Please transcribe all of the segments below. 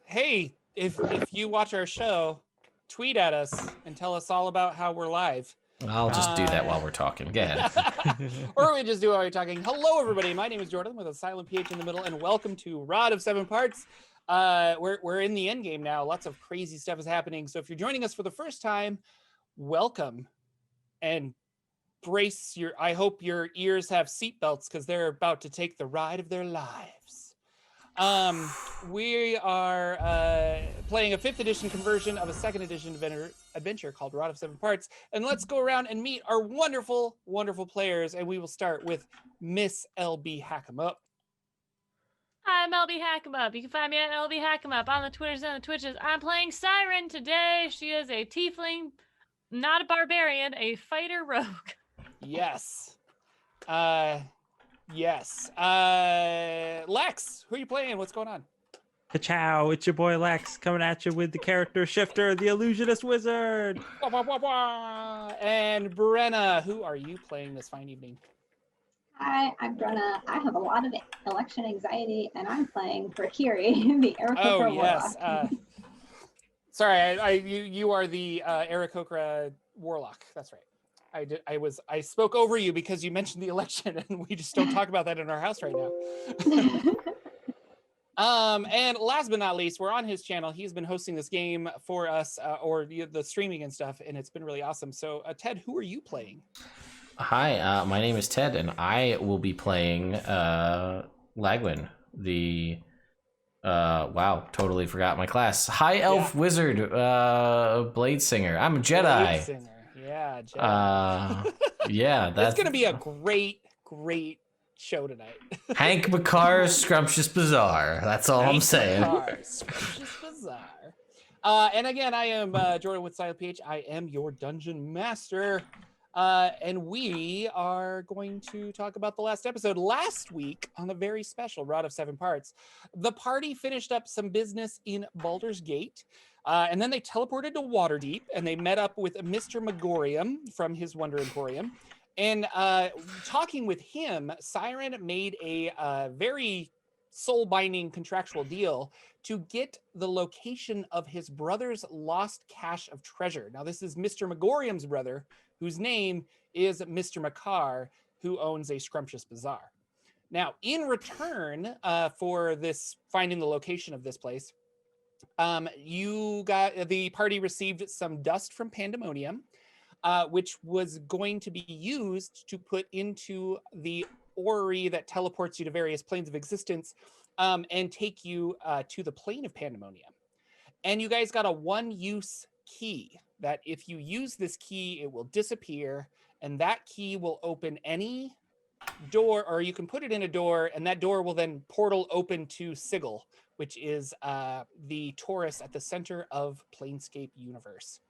Hey, if you watch our show, tweet at us and tell us all about how we're live. I'll just do that while we're talking. Go ahead. Or we just do it while we're talking. Hello, everybody. My name is Jordan with a silent PH in the middle, and welcome to Rod of Seven Parts. We're in the end game now. Lots of crazy stuff is happening. So if you're joining us for the first time, welcome and brace your. I hope your ears have seatbelts because they're about to take the ride of their lives. We are playing a 5th edition conversion of a 2nd edition adventure called Rod of Seven Parts. And let's go around and meet our wonderful, wonderful players. And we will start with Miss LB Hackemup. I'm LB Hackemup. You can find me at LB Hackemup on the Twitters and the Twitches. I'm playing Siren today. She is a tiefling, not a barbarian, a fighter rogue. Yes. Yes. Lex, who are you playing? What's going on? Ka-chow, it's your boy Lex coming at you with the character shifter, the illusionist wizard. Wah, wah, wah, wah. And Brenna, who are you playing this fine evening? Hi, I'm Brenna. I have a lot of election anxiety, and I'm playing for Kiri, the Aarakocra yes. Warlock. Sorry, you are the Aarakocra Warlock. That's right. I spoke over you because you mentioned the election, and we just don't talk about that in our house right now. And last but not least, we're on his channel. He's been hosting this game for us, or the streaming and stuff, and it's been really awesome. So, Ted, who are you playing? Hi, my name is Ted, and I will be playing Lagwin, the wow, totally forgot my class. High Elf Wizard, Blade Singer. I'm a Jedi. Blade Singer. Yeah, Jedi. Yeah, that's gonna be a great show tonight. Hank McCarr's Scrumptious Bazaar. That's all I'm saying. Scrumptious Bazaar. And again, I am Jordan with Silent PH. I am your dungeon master. And we are going to talk about the last episode. Last week, on the very special Rod of Seven Parts, the party finished up some business in Baldur's Gate. And then they teleported to Waterdeep, and they met up with Mr. Megorium from his Wonder Emporium. And talking with him, Siren made a very soul-binding contractual deal to get the location of his brother's lost cache of treasure. Now, this is Mr. Megorium's brother, whose name is Mr. Makar, who owns a Scrumptious Bazaar. Now, in return for this finding the location of this place, the party received some dust from Pandemonium, which was going to be used to put into the orrery that teleports you to various planes of existence and take you to the plane of Pandemonium. And you guys got a one-use key that if you use this key, it will disappear, and that key will open any door, or you can put it in a door, and that door will then portal open to Sigil, which is the Taurus at the center of Planescape universe.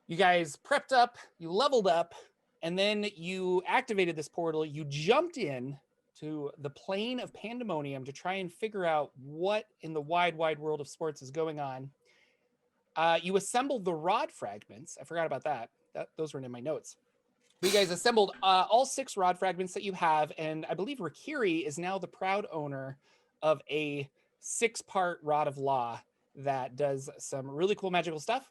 You guys prepped up, you leveled up, and then you activated this portal. You jumped in to the plane of Pandemonium to try and figure out what in the wide, wide world of sports is going on. You assembled the rod fragments. I forgot about that. Those weren't in my notes. You guys assembled all 6 rod fragments that you have, and I believe Rakiri is now the proud owner of a 6-part Rod of Law that does some really cool magical stuff.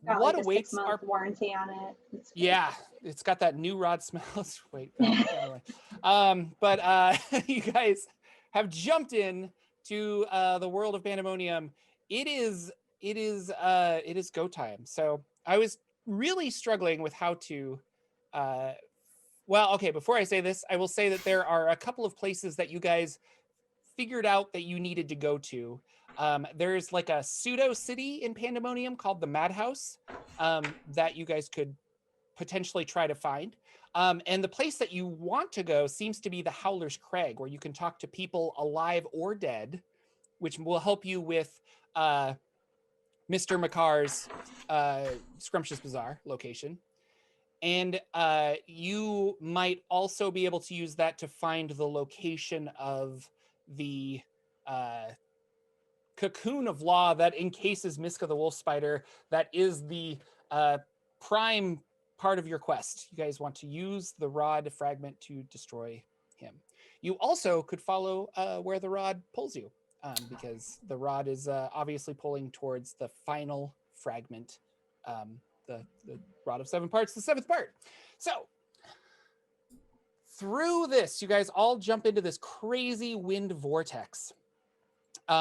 Got What like awaits a 6-month warranty on it. Yeah, it's got that new rod smell. Wait, no, anyway. But you guys have jumped in to the world of Pandemonium. It is go time. So I was really struggling with how to well, okay, before I say this, I will say that there are a couple of places that you guys figured out that you needed to go to. There's like a pseudo city in Pandemonium called the Madhouse that you guys could potentially try to find. And the place that you want to go seems to be the Howler's Crag, where you can talk to people alive or dead, which will help you with Mr. Makar's Scrumptious Bazaar location. And you might also be able to use that to find the location of the cocoon of law that encases Miska the Wolf Spider, that is the prime part of your quest. You guys want to use the rod fragment to destroy him. You also could follow where the rod pulls you, because the rod is obviously pulling towards the final fragment, the rod of 7 parts, the 7th part. So through this, you guys all jump into this crazy wind vortex,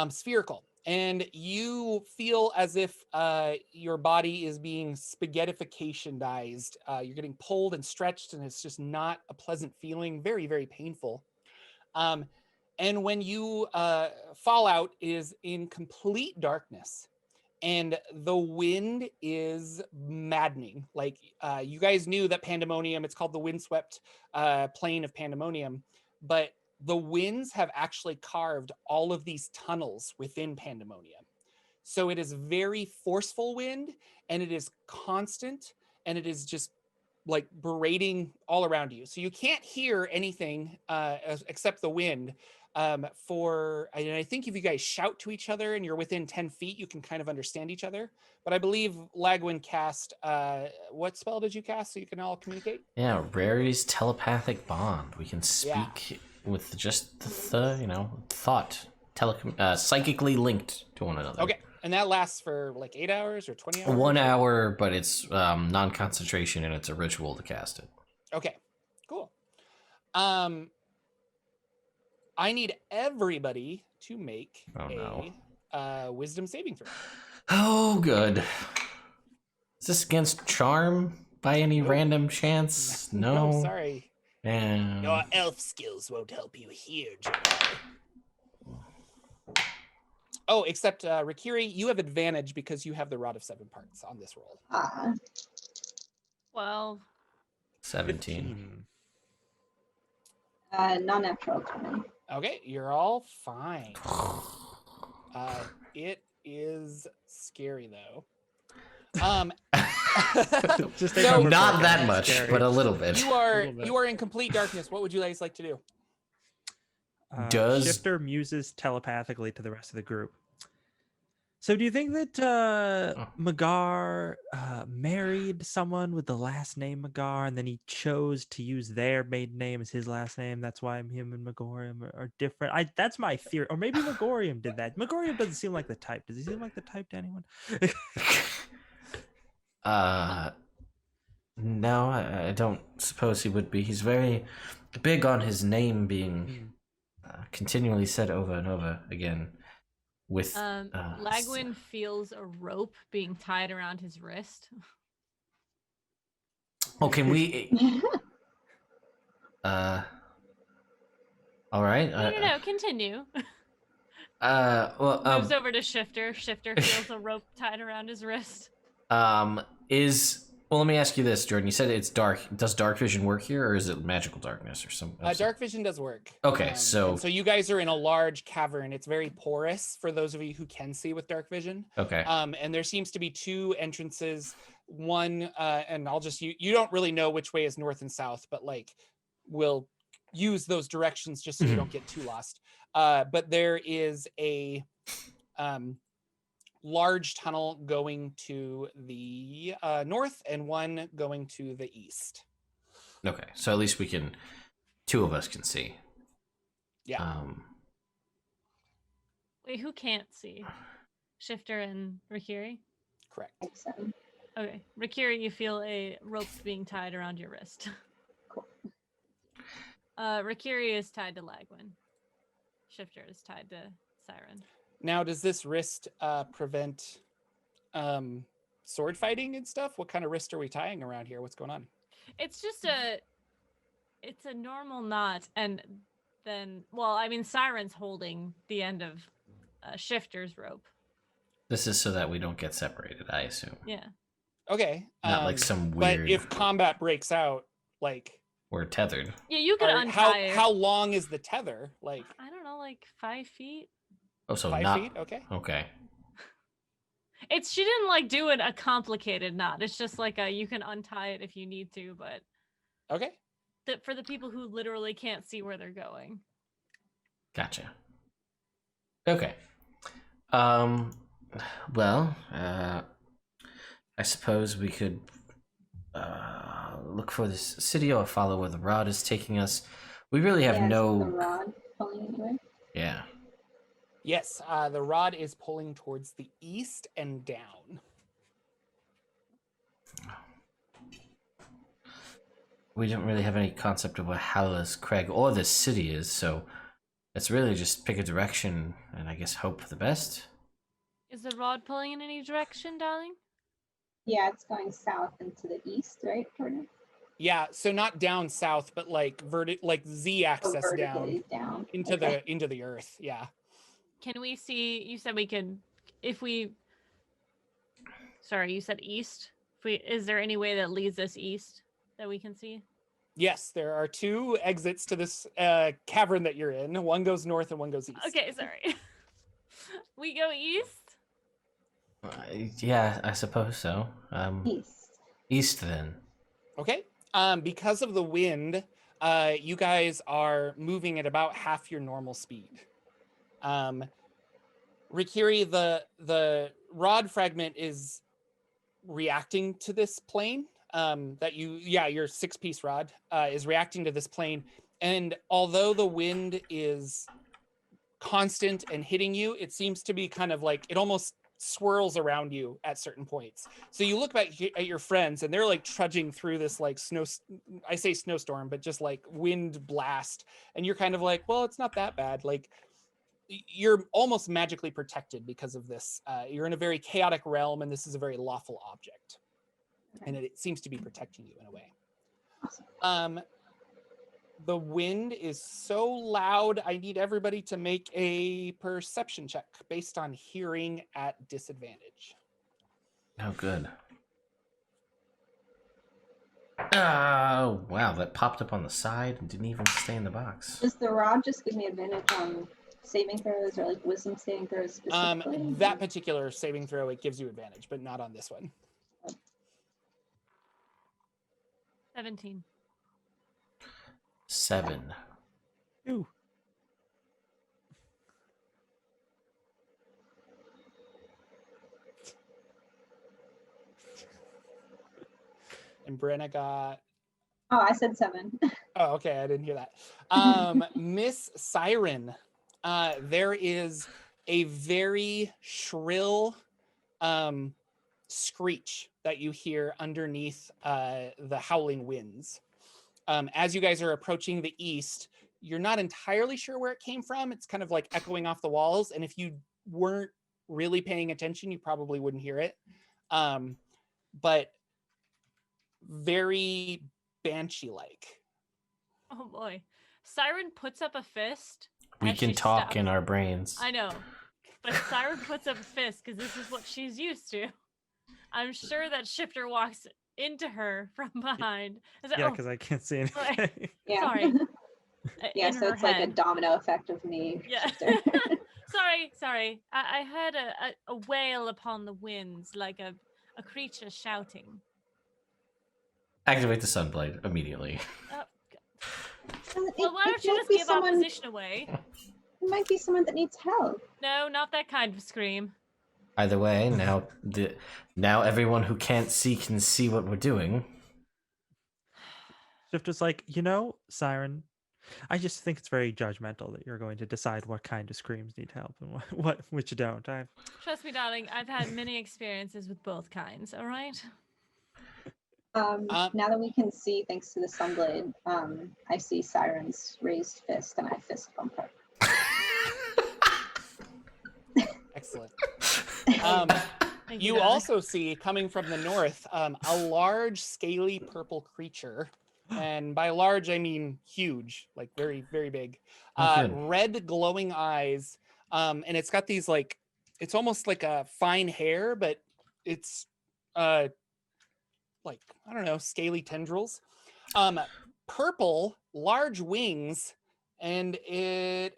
spherical. And you feel as if your body is being spaghettificationized. You're getting pulled and stretched, and it's just not a pleasant feeling. Very, very painful. And when you fall out, it is in complete darkness. And the wind is maddening. Like, you guys knew that Pandemonium, it's called the windswept plain of Pandemonium, but the winds have actually carved all of these tunnels within Pandemonium. So it is very forceful wind, and it is constant, and it is just like berating all around you. So you can't hear anything except the wind. And I think if you guys shout to each other and you're within 10 feet, you can kind of understand each other. But I believe Lagwin cast, what spell did you cast so you can all communicate? Yeah, Rarity's telepathic bond. We can speak with just the thought, psychically linked to one another. Okay, and that lasts for like 8 hours or 20 hours? 1 hour, but it's non-concentration, and it's a ritual to cast it. Okay, cool. I need everybody to make a wisdom saving throw. Oh, good. Is this against charm by any random chance? No. Sorry. And... Your elf skills won't help you here, Jedi. Oh, except Rikiri, you have advantage because you have the Rod of 7 Parts on this roll. 12. 17. Non-natural 20. Okay, you're all fine. It is scary though. Just So- Not that much, Scary. but a little bit. You are little bit. you are in complete darkness. What would you guys like to do? Does- Shifter muses telepathically to the rest of the group. So do you think that Magar married someone with the last name Magar, and then he chose to use their maiden name as his last name? That's why him and Magorium are different. That's my theory. Or maybe Magorium did that. Magorium doesn't seem like the type. Does he seem like the type to anyone? No, I don't suppose he would be. He's very big on his name being continually said over and over again. With Lagwin feels a rope being tied around his wrist. oh, can we? All right. No, continue. Well, Moves over to Shifter. Shifter feels a rope tied around his wrist. Well, let me ask you this, Jordan. You said it's dark. Does dark vision work here, or is it magical darkness or some? Dark vision does work. Okay, so you guys are in a large cavern. It's very porous for those of you who can see with dark vision. okay. And there seems to be 2 entrances. One, and I'll just you don't really know which way is north and south, but like we'll use those directions just so you don't get too lost. But there is a large tunnel going to the north and one going to the east. Okay, so at least 2 of us can see. Yeah. Wait, who can't see? Shifter and Rikiri? Correct. Excellent. Okay. Rikiri, you feel a rope being tied around your wrist. Cool. Rikiri is tied to Lagwin. Shifter is tied to Siren. Now, does this wrist prevent sword fighting and stuff? What kind of wrist are we tying around here? What's going on? It's just a normal knot, and then, well, I mean, Siren's holding the end of Shifter's rope. This is so that we don't get separated, I assume. Yeah. Okay. Not like some weird. But if combat breaks out, like We're tethered. Yeah, you could untie how it. how long is the tether? Like I don't know, like 5 feet. Oh, so 5 not feet? Okay. okay. She didn't like do it a complicated knot. It's just like you can untie it if you need to, but Okay. for the people who literally can't see where they're going. Gotcha. Okay. Well, I suppose we could look for this city or follow where the rod is taking us. We really have Yeah, is no. the rod pulling anywhere? Yeah. Yes, the rod is pulling towards the east and down. We don't really have any concept of where Hallow's Craig or this city is, so it's really just pick a direction and I guess hope for the best. Is the rod pulling in any direction, darling? Yeah, it's going south into the east, right, Jordan? Yeah, so not down south, but like Z-axis vertically down into okay. the earth. Yeah. Can we see? You said we could, if we. Sorry, you said east. If we, is there any way that leads us east that we can see? Yes, there are 2 exits to this cavern that you're in. One goes north and one goes east. Okay, sorry. We go east. Yeah, I suppose so. East. East then. Okay. Because of the wind, you guys are moving at about half your normal speed. Rikiri, the rod fragment is reacting to this plane. Your 6-piece rod is reacting to this plane. And although the wind is constant and hitting you, it seems to be kind of like, it almost swirls around you at certain points. So you look back at your friends and they're like trudging through this like I say snowstorm, but just like wind blast. And you're kind of like, well, it's not that bad. Like you're almost magically protected because of this. You're in a very chaotic realm and this is a very lawful object. And it seems to be protecting you in a way. The wind is so loud, I need everybody to make a perception check based on hearing at disadvantage. Oh, good. Oh, wow, that popped up on the side and didn't even stay in the box. Does the rod just give me advantage on saving throws or like wisdom saving throws specifically? That particular saving throw, it gives you advantage, but not on this one. 17. 7. Ooh. And Brenna got... Oh, I said 7. Oh, okay, I didn't hear that. Miss Siren, there is a very shrill screech that you hear underneath the howling winds. As you guys are approaching the east, you're not entirely sure where it came from. It's kind of like echoing off the walls. And if you weren't really paying attention, you probably wouldn't hear it. But very banshee-like. Oh boy. Siren puts up a fist. We as can she talk steps. in our brains. I know. But Siren puts up a fist because this is what she's used to. I'm sure that Shifter walks into her from behind. Yeah, because I can't see anything. Yeah. Sorry. Yeah, In so her it's like a head. domino effect of me. Yeah. Sorry. I heard a wail upon the winds, like a creature shouting. Activate the Sunblade immediately. Well, why don't you just give our position away? It might be someone that needs help. No, not that kind of scream. Either way, now everyone who can't see can see what we're doing. Shifter's like, Siren, I just think it's very judgmental that you're going to decide what kind of screams need help and what which don't. Trust me, darling, I've had many experiences with both kinds, all right? Now that we can see, thanks to the Sunblade, I see Siren's raised fist and I fist bump her. Excellent. You also see, coming from the north, a large, scaly purple creature. And by large, I mean huge, like very, very big. Red glowing eyes. And it's got these like, it's almost like a fine hair, but it's like, I don't know, scaly tendrils. Purple, large wings, and it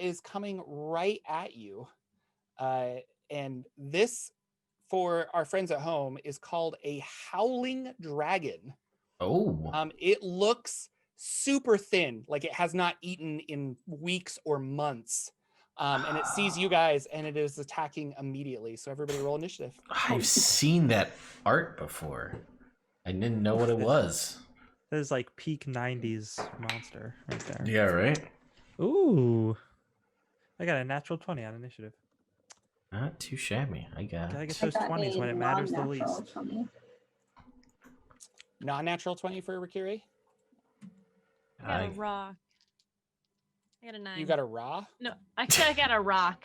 is coming right at you. And this, for our friends at home, is called a howling dragon. Oh. It looks super thin, like it has not eaten in weeks or months. And it sees you guys and it is attacking immediately. So everybody roll initiative. I've seen that art before. I didn't know what it was. That is like peak 90s monster right there. Yeah, right? Ooh. I got a natural 20 on initiative. Not too shabby. I got Gotta get I those got 20s a when it matters the non-natural least. 20. Non-natural 20 for Rikiri. I got a rock. I got a 9. You got a raw? No, I said I got a rock.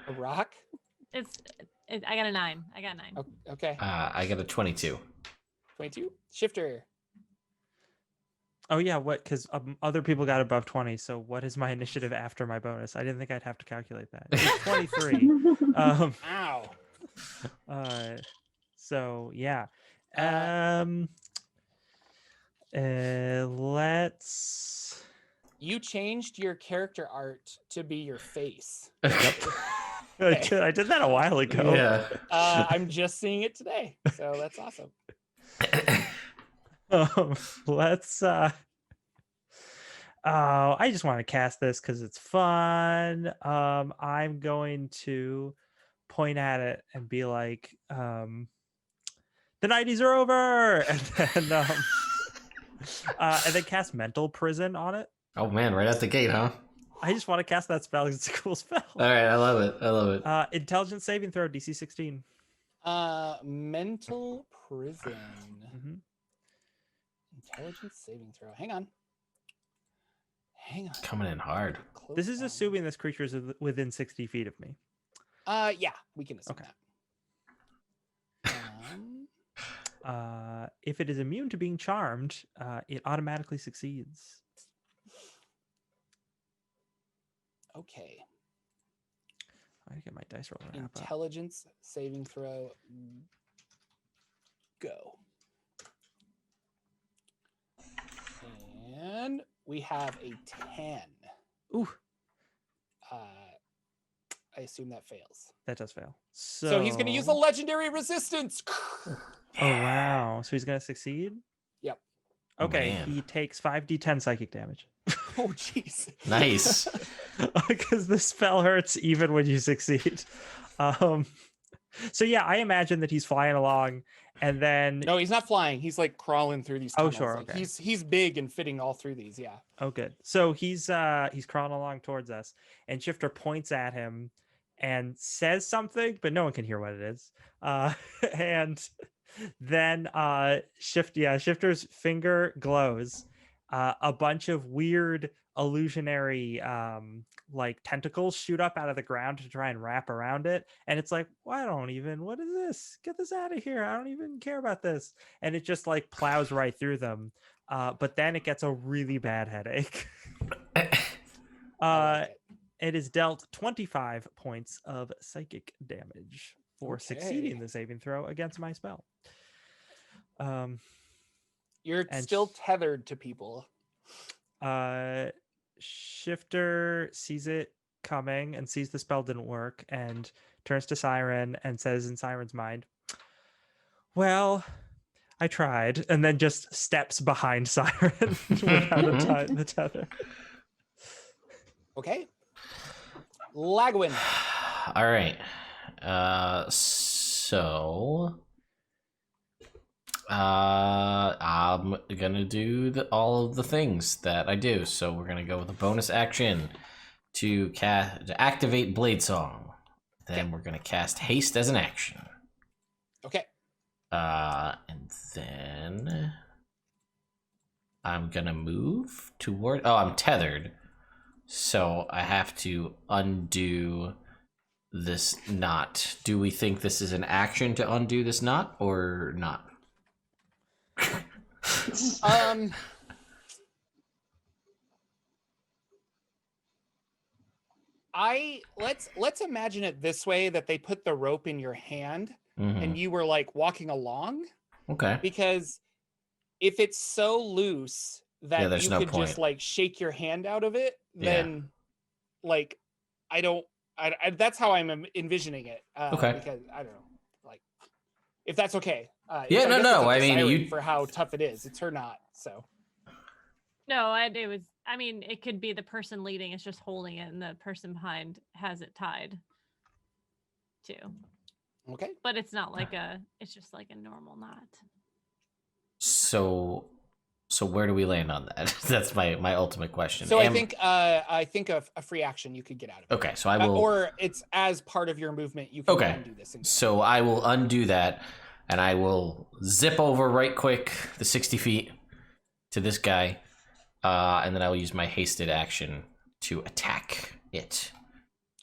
A rock? I got a 9. I got a 9. Okay. I got a 22. 22. Shifter. Oh yeah, what? Because other people got above 20. So what is my initiative after my bonus? I didn't think I'd have to calculate that. It's 23. Ow. So yeah. Let's. You changed your character art to be your face. I did that a while ago. Yeah. I'm just seeing it today, so that's awesome. Let's. Oh, I just want to cast this because it's fun. I'm going to point at it and be like, "The 90s are over," and then cast Mental Prison on it. Oh man, right out the gate, huh? I just want to cast that spell because it's a cool spell. All right, I love it. I love it. Intelligence saving throw, DC 16. Mental Prison. Mm-hmm. Intelligence saving throw. Hang on. Coming in hard. This is assuming this creature is within 60 feet of me. Yeah, we can assume Okay. that. If it is immune to being charmed, it automatically succeeds. Okay. I get my dice roller app up. Intelligence saving throw. Go. And we have a 10. Ooh, I assume that fails. that does fail. So he's going to use a legendary resistance. Oh wow! So he's gonna succeed. Yep. Okay, Man. he takes 5d10 psychic damage. Oh, jeez. Nice. Because the spell hurts even when you succeed. So yeah, I imagine that he's flying along, and then No, he's not flying. He's like crawling through these Oh, tunnels. sure, Like, okay. He's big and fitting all through these. Yeah. oh good. So he's crawling along towards us, and Shifter points at him and says something, but no one can hear what it is. And then Shifter's finger glows. A bunch of weird illusionary like tentacles shoot up out of the ground to try and wrap around it, and it's like, what is this? Get this out of here. I don't even care about this. And it just like plows right through them, but then it gets a really bad headache. It is dealt 25 points of psychic damage for succeeding the saving throw against my spell. You're And still tethered to people. Shifter sees it coming and sees the spell didn't work and turns to Siren and says in Siren's mind, well, I tried, and then just steps behind Siren without the tether. Okay. Lagwin. All right. So I'm gonna do all of the things that I do. So we're gonna go with a bonus action to activate Blade Song. Then we're gonna cast Haste as an action. Okay. And then I'm gonna move toward. Oh, I'm tethered, so I have to undo this knot. Do we think this is an action to undo this knot or not? Let's imagine it this way, that they put the rope in your hand and you were like walking along. Okay. Because if it's so loose that there's you no could point. just like shake your hand out of it, Yeah. then like I that's how I'm envisioning it. Okay. Because I don't know, like if that's okay. Yeah, I guess no. it's up to I mean, Siren you for how tough it is. It's her knot, so. No, I mean, it could be the person leading is just holding it, and the person behind has it tied too. Okay. But it's not like it's just like a normal knot. So where do we land on that? That's my ultimate question. So I think a free action you could get out of it. Okay, so I will. Or it's as part of your movement you can undo this. So I will undo that, and I will zip over right quick the 60 feet to this guy, and then I will use my hasted action to attack it.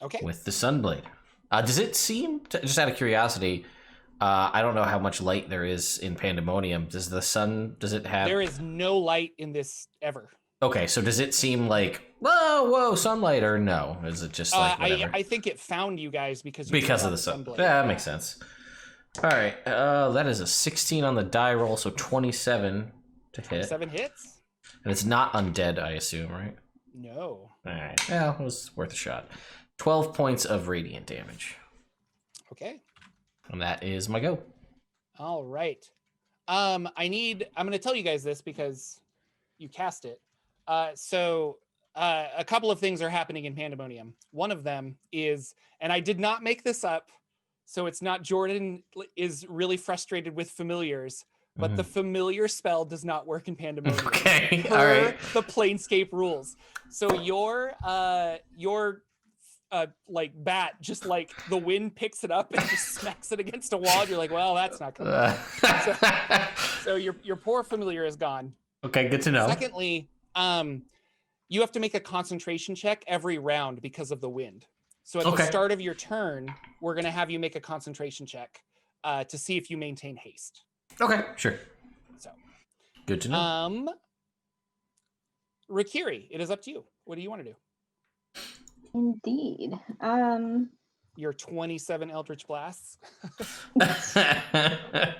Okay. With the Sunblade. Does it seem, just out of curiosity, I don't know how much light there is in Pandemonium. Does it have... There is no light in this ever. Okay, so does it seem like, whoa, sunlight, or no? Is it just like whatever? I think it found you guys because of the Sunblade. Yeah, that makes sense. All right, that is a 16 on the die roll, so 27 to hit. 27 hits? And it's not undead, I assume, right? No. All right, yeah, it was worth a shot. 12 points of radiant damage. Okay. And that is my go. All right. I'm going to tell you guys this because you cast it. So a couple of things are happening in Pandemonium. One of them is, and I did not make this up, so it's not Jordan is really frustrated with familiars, but the familiar spell does not work in Pandemonium. Okay, per all right. the Planescape rules. So your like bat, just like the wind picks it up and just smacks it against a wall. And you're like, well, that's not good. So your poor familiar is gone. Okay, good to know. Secondly, you have to make a concentration check every round because of the wind. So at the start of your turn, we're going to have you make a concentration check to see if you maintain haste. Okay, sure. So good to know. Rikiri, it is up to you. What do you want to do? Indeed. Your 27 Eldritch Blasts. That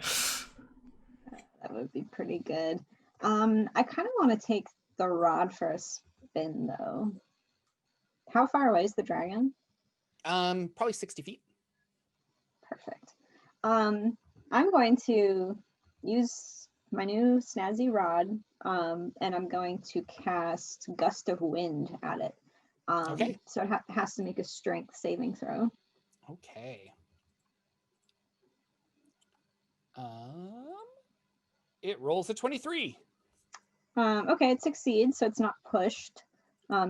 would be pretty good. I kind of want to take the rod for a spin, though. How far away is the dragon? Probably 60 feet. Perfect. I'm going to use my new snazzy rod, and I'm going to cast Gust of Wind at it. So it has to make a strength saving throw. Okay. It rolls a 23. Okay, it succeeds, so it's not pushed.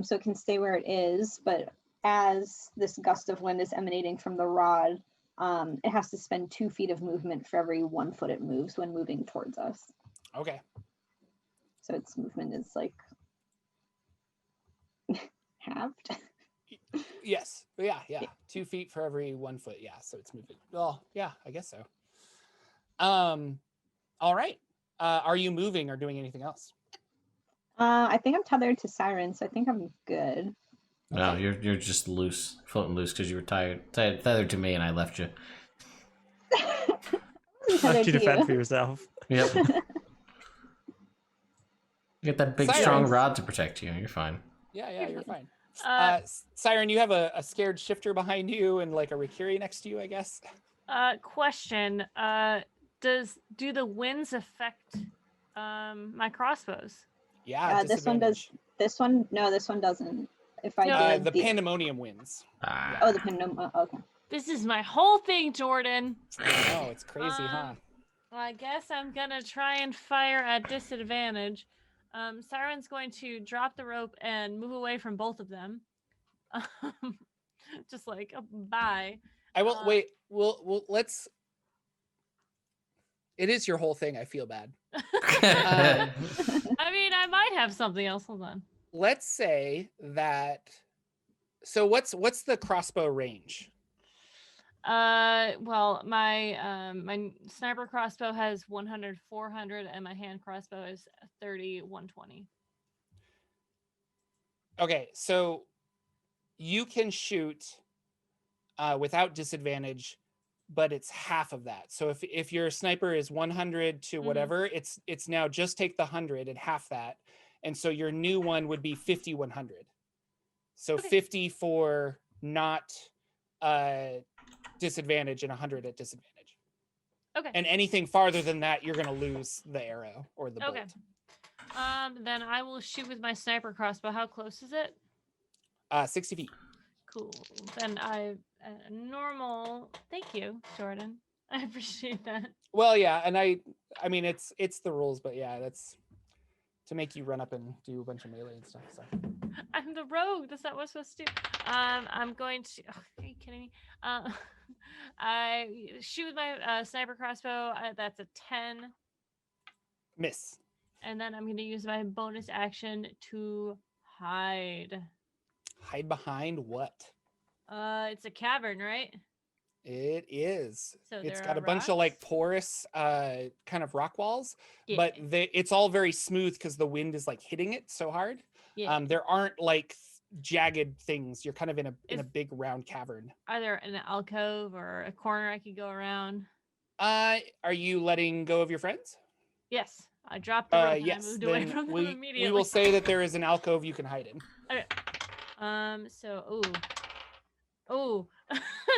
So it can stay where it is, but as this gust of wind is emanating from the rod, it has to spend 2 feet of movement for every 1 foot it moves when moving towards us. Okay. So its movement is like halved. Yes. Yeah. 2 feet for every 1 foot. Yeah. So it's moving. Well, yeah, I guess so. All right. Are you moving or doing anything else? I think I'm tethered to Siren, so I think I'm good. No, you're just loose, floating loose because you were tethered to me and I left you. Left you to fend for yourself. Yep. You got that big, strong rod to protect you. You're fine. Yeah, you're fine. Siren, you have a scared shifter behind you and like a Rikiri next to you, I guess. Question. Do the winds affect my crossbows? Yeah, this one does. This one doesn't. If I did the Pandemonium winds. Oh, the Pandemonium. Okay. This is my whole thing, Jordan. Oh, it's crazy, huh? I guess I'm gonna try and fire at disadvantage. Siren's going to drop the rope and move away from both of them. Just like bye. I will wait. We'll let's. It is your whole thing. I feel bad. I mean, I might have something else. Hold on. Let's say that. So what's the crossbow range? Well, my my sniper crossbow has 100, 400, and my hand crossbow is 30, 120. Okay, so you can shoot without disadvantage, but it's half of that. So if your sniper is 100 to whatever, it's now just take the 100 and half that, and so your new one would be 50, 100. So 50 for not disadvantage and 100 at disadvantage. Okay. And anything farther than that, you're gonna lose the arrow or the bolt. Okay. Then I will shoot with my sniper crossbow. How close is it? 60 feet. Cool. Then I normal. Thank you, Jordan. I appreciate that. Well, yeah, and I mean it's the rules, but yeah, that's to make you run up and do a bunch of melee and stuff. So I'm the rogue. That's not what I'm supposed to do. I'm going to. Oh, are you kidding me? I shoot with my sniper crossbow. That's a 10, miss. and then I'm going to use my bonus action to hide. Hide behind what? It's a cavern, right? It is. So It's there got are a bunch of like rocks? porous kind of rock walls, Yeah. but it's all very smooth because the wind is like hitting it so hard. Yeah. There aren't like jagged things. You're kind of in a Is- big round cavern. Are there an alcove or a corner I could go around? Are you letting go of your friends? Yes. I dropped the rope and Yes. I moved away Then from them we immediately. will say that there is an alcove you can hide in. Okay. So,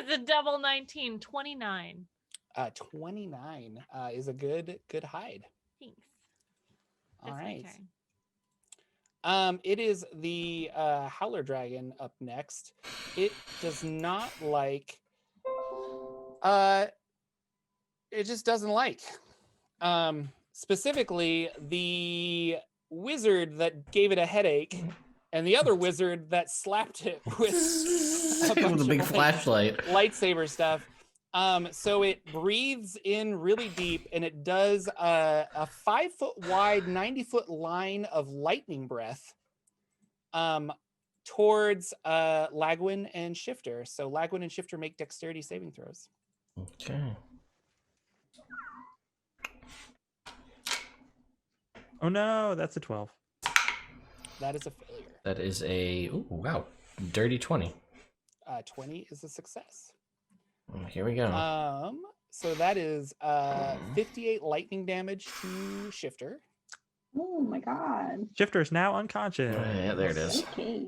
it's a double 19, 29. 29 is a good hide. Thanks. All That's my right. turn. It is the howler dragon up next. It does not like. It just doesn't like. Specifically, the wizard that gave it a headache, and the other wizard that slapped it with a bunch With a of, big like, flashlight. lightsaber stuff. So it breathes in really deep, and it does a 5-foot wide, 90-foot line of lightning breath towards Lagwin and Shifter. So Lagwin and Shifter make dexterity saving throws. Okay. Oh no, that's a 12. That is a failure. That is a wow, dirty 20. 20 is a success. Here we go. So that is 58 lightning damage to Shifter. Oh my god. Shifter's now unconscious. Yeah, there it is. Okay.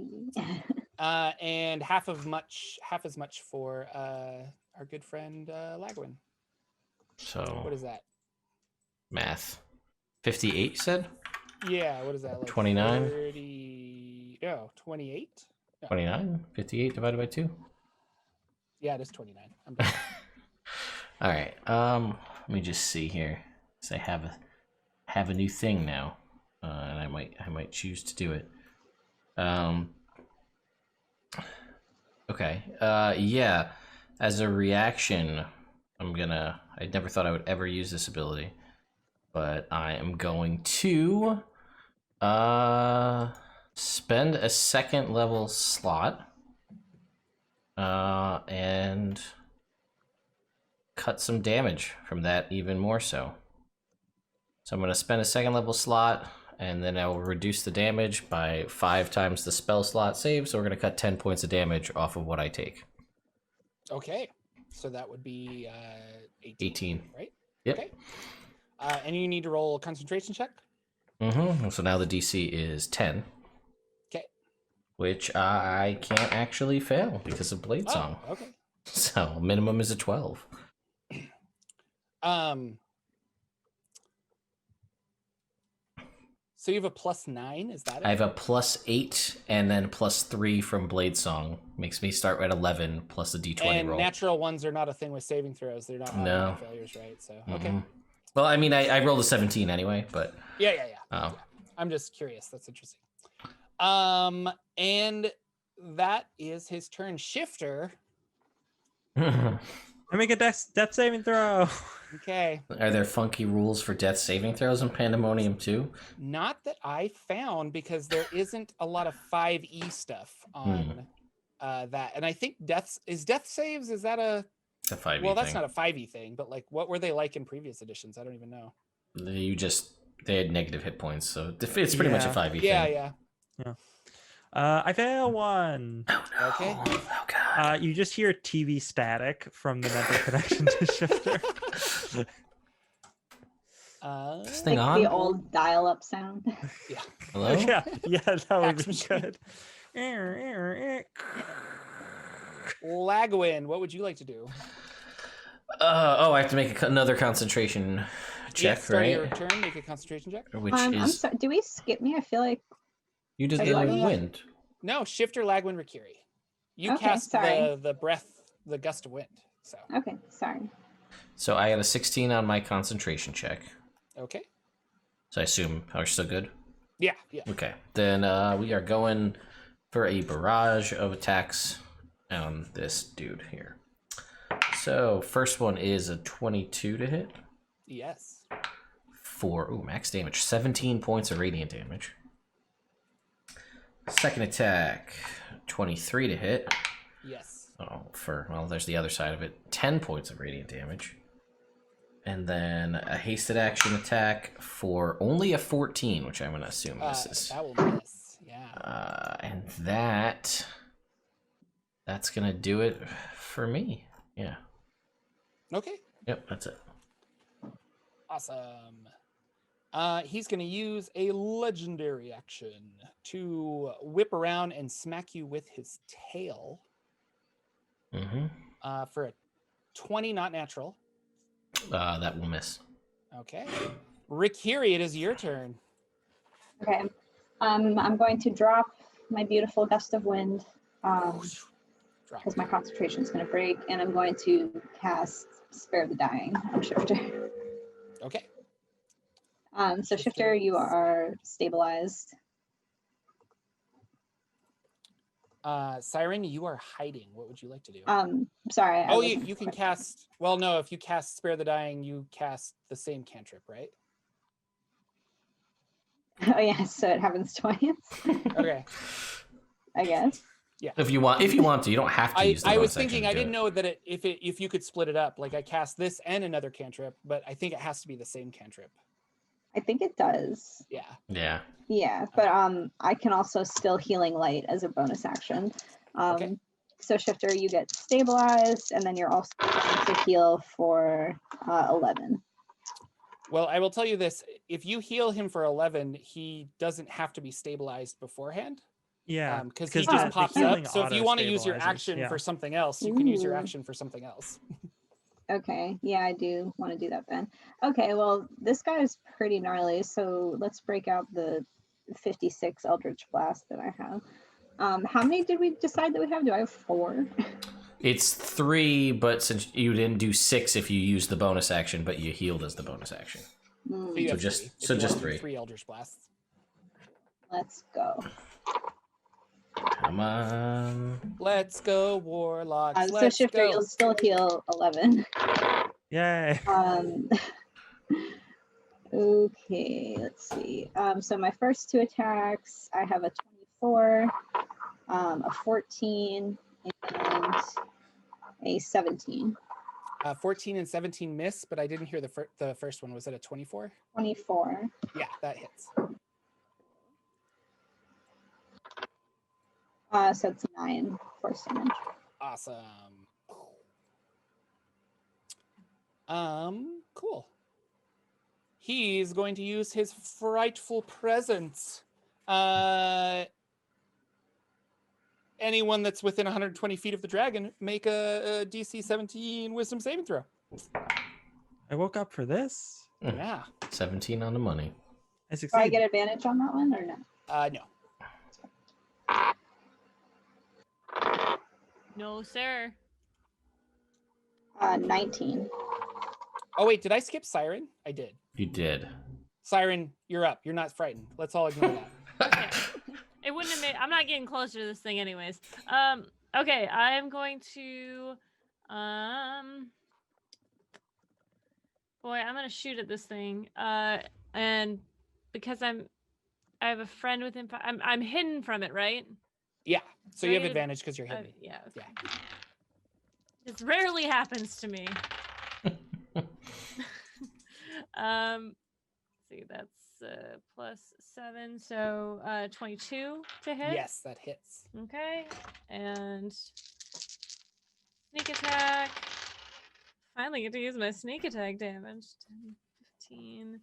And half as much for our good friend Lagwin. So What is that? math. 58, you said? Yeah, what is that? Like 29? 30. No, 28? 29? 58 divided by 2? Yeah, it is 29. I'm done. All right. Let me just see here. So I have a new thing now, and I might choose to do it. Okay. Yeah. As a reaction, I never thought I would ever use this ability, but I am going to spend a second level slot and cut some damage from that even more so. So I'm going to spend a second level slot, and then I will reduce the damage by 5 times the spell slot save, so we're going to cut 10 points of damage off of what I take. Okay. So that would be 18. right? Yep. Okay. And you need to roll a concentration check? Mm-hmm. So now the DC is 10. Okay. Which I can't actually fail because of Blade Song. Oh, okay. So minimum is a 12. So you have a +9, is that it? I have a +8 and then +3 from Blade Song. Makes me start at 11 plus a D20 and roll. natural ones are not a thing with saving throws. They're not No. automatic failures, right? So okay. Mhm. Well, I mean, I rolled a 17 anyway, but Yeah. oh. I'm just curious. That's interesting. And that is his turn. Shifter. I make a death saving throw. Okay. Are there funky rules for death saving throws in Pandemonium too? Not that I found, because there isn't a lot of 5e stuff on that. And I think death saves, is that a It's a 5e well, that's thing. not a 5e thing, but like what were they like in previous editions? I don't even know. They had negative hit points, so it's pretty much a 5e Yeah, thing. yeah. I fail one. Okay. Oh god. You just hear TV static from the mental connection to Shifter. This thing Like on? the old dial-up sound. Hello? yeah, that would Fax be machine. good. Lagwin, what would you like to do? I have to make another concentration check, Start right? your turn, make a concentration check. Which I'm is sorry, do we skip me? I feel like you did Are the you like- wind. No, Shifter, Lagwin, Rikiri. You Okay, cast sorry. the breath, the gust of wind. So okay, sorry. So I got a 16 on my concentration check. Okay. So I assume we're still good? Yeah, yeah. Okay. Then we are going for a barrage of attacks on this dude here. So first one is a 22 to hit. Yes. For max damage, 17 points of radiant damage. Second attack, 23 to hit. Yes. There's the other side of it. 10 points of radiant damage. And then a hasted action attack for only a 14, which I'm going to assume misses. That will miss, yeah. And that's going to do it for me. Yeah. Okay. Yep, that's it. Awesome. He's going to use a legendary action to whip around and smack you with his tail. Mm-hmm. For a 20, not natural. That will miss. Okay. Rikiri, it is your turn. Okay. I'm going to drop my beautiful gust of wind because my concentration is going to break, and I'm going to cast Spare the Dying on Shifter. Okay. So Shifter, you are stabilized. Siren, you are hiding. What would you like to do? Sorry. Oh, you can cast. Well, no. If you cast Spare the Dying, you cast the same cantrip, right? Oh yeah, so it happens twice. Okay. I guess. Yeah. If you want to, you don't have to use the I was bonus action thinking. to I do didn't it. know that if you could split it up. Like I cast this and another cantrip, but I think it has to be the same cantrip. I think it does. Yeah. Yeah. Yeah, but I can also still Healing Light as a bonus action. Okay. So Shifter, you get stabilized, and then you're also going to heal for 11. Well, I will tell you this: if you heal him for 11, he doesn't have to be stabilized beforehand. Yeah, because he just the pops healing up. So if you want to use your auto-stabilizes, action yeah. for something else, you can use your Ooh. action for something else. Okay, yeah, I do want to do that then. Okay, well, this guy is pretty gnarly, so let's break out the 56 Eldritch Blast that I have. How many did we decide that we have? Do I have 4? It's 3, but since you didn't do 6 if you used the bonus action, but you healed as the bonus action. So, you So have just- 3. so If you just want to do 3. 3 Eldritch Blasts. Let's go. Come on. Let's go, Warlocks. So Let's Shifter, go. you'll still heal 11. Yay. Okay, let's see. So my first 2 attacks, I have a 24, a 14, and a 17. 14 and 17 miss, but I didn't hear the first one. Was it a 24? 24. Yeah, that hits. So it's 9 force damage. Awesome. Cool. He's going to use his frightful presence. Anyone that's within 120 feet of the dragon, make a DC 17 Wisdom saving throw. I woke up for this. Yeah. 17 on the money. I Do I succeeded. get advantage on that one or no? No. No, sir. 19. Oh wait, did I skip Siren? I did. You did. Siren, you're up. You're not frightened. Let's all ignore that. It wouldn't have made. I'm not getting closer to this thing, anyways. Okay, I'm going to. Boy, I'm gonna shoot at this thing. And because I have a friend with him. I'm hidden from it, right? Yeah. So Do you I have get advantage because you're hidden. Yeah. Yeah. This rarely happens to me. See, that's +7, so 22 to hit. Yes, that hits. Okay, and sneak attack. Finally get to use my sneak attack damage. 10,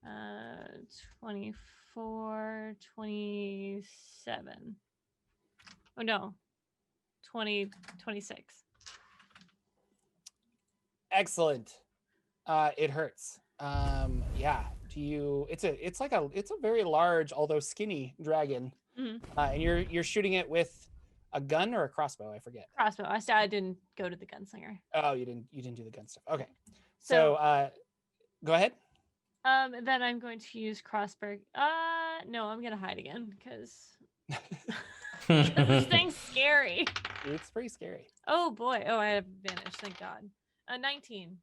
15, 24, 27. Oh no, 20, 26. Excellent. It hurts. Yeah. Do you? It's a very large, although skinny dragon. Mhm. And you're shooting it with a gun or a crossbow. I forget. Crossbow. I didn't go to the gunslinger. Oh, you didn't do the gun stuff. Okay. So go ahead. Then I'm going to use crossbow. No, I'm gonna hide again because this thing's scary. It's pretty scary. Oh boy. Oh, I have advantage. Thank God. 19.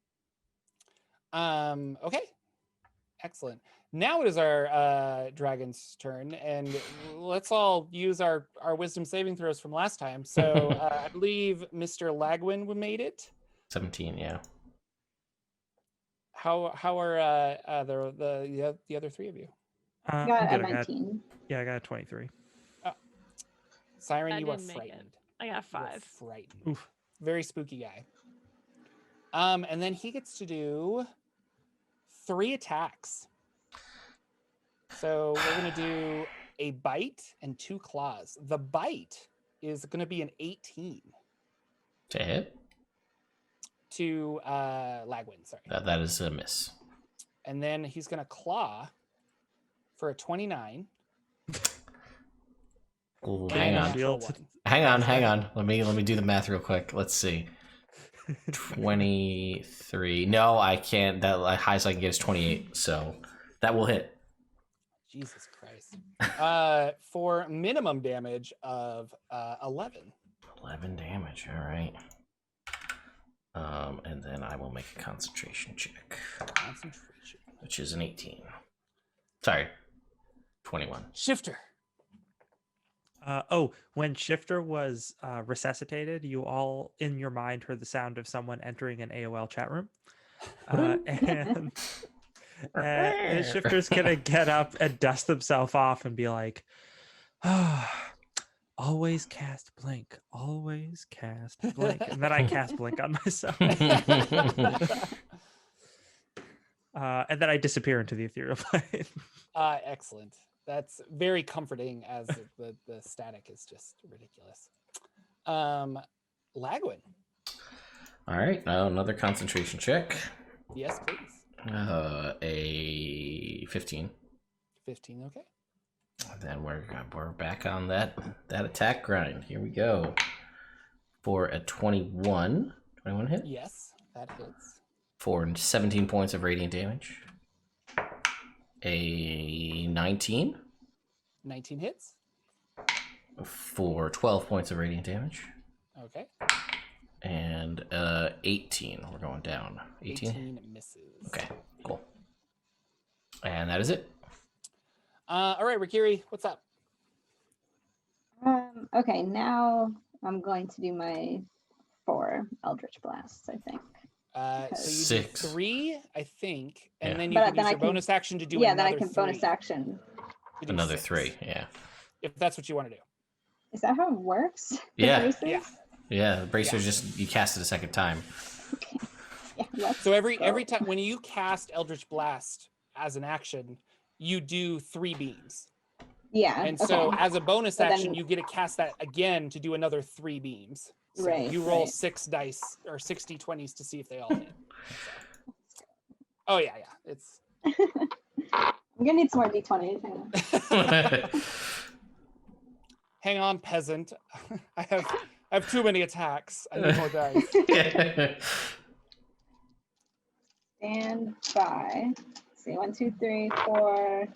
Okay. Excellent. Now it is our dragon's turn, and let's all use our wisdom saving throws from last time. So I believe Mr. Lagwin made it. 17, yeah. How are the other three of you? I I'm got a good. 19. I got a 23. Siren, I you are didn't make it. frightened. I got You are 5. frightened. Oof. Very spooky guy. And then he gets to do 3 attacks. So we're gonna do a bite and 2 claws. The bite is gonna be an 18 To hit? to Lagwin, sorry. That is a miss. And then he's gonna claw for a 29. Ooh, and hang a on. natural Shield. one. Hang on. Let me do the math real quick. Let's see. 23. No, I can't. That highest I can get is 28. So that will hit. Jesus Christ. For minimum damage of 11. 11 damage. All right. And then I will make a concentration check, Concentration. which is an 18. Sorry, 21. Shifter. When Shifter was resuscitated, you all in your mind heard the sound of someone entering an AOL chat room. And Shifter's gonna get up and dust himself off and be like, always cast blink, always cast blink. And then I cast blink on myself. And then I disappear into the ethereal plane. Excellent. That's very comforting, as the static is just ridiculous. Lagwin. All right, now another concentration check. Yes, please. A 15. 15, okay. And then we're back on that attack grind. Here we go. For a 21. 21 hit? Yes, that hits. For 17 points of radiant damage. A 19. 19 hits. For 12 points of radiant damage. Okay. And 18. We're going down. 18 misses. Okay, cool. And that is it. All right, Rikiri, what's up? Okay, now I'm going to do my 4 Eldritch Blasts, I think. So you 6. do 3, I think, and Yeah. then you But can then use I your can- bonus action to do Yeah, another then I can 3. bonus action. You do Another 6, 3, yeah. if that's what you want to do. Is that how it works? The Yeah. braces? Yeah. Yeah, the bracer's just, you cast it a second time. Okay. Yeah, let's So every go. time when you cast Eldritch Blast as an action, you do 3 beams. Yeah. And so okay. as a bonus But then- action, you get to cast that again to do another 3 beams. So Right, you roll right. 6 dice or 60 20s to see if they all hit. So. Oh yeah. It's I'm gonna need some more d20s. Hang on. hang on, peasant. I have too many attacks. I need more dice. Stand by. Let's see, 1, 2, 3, 4, 5,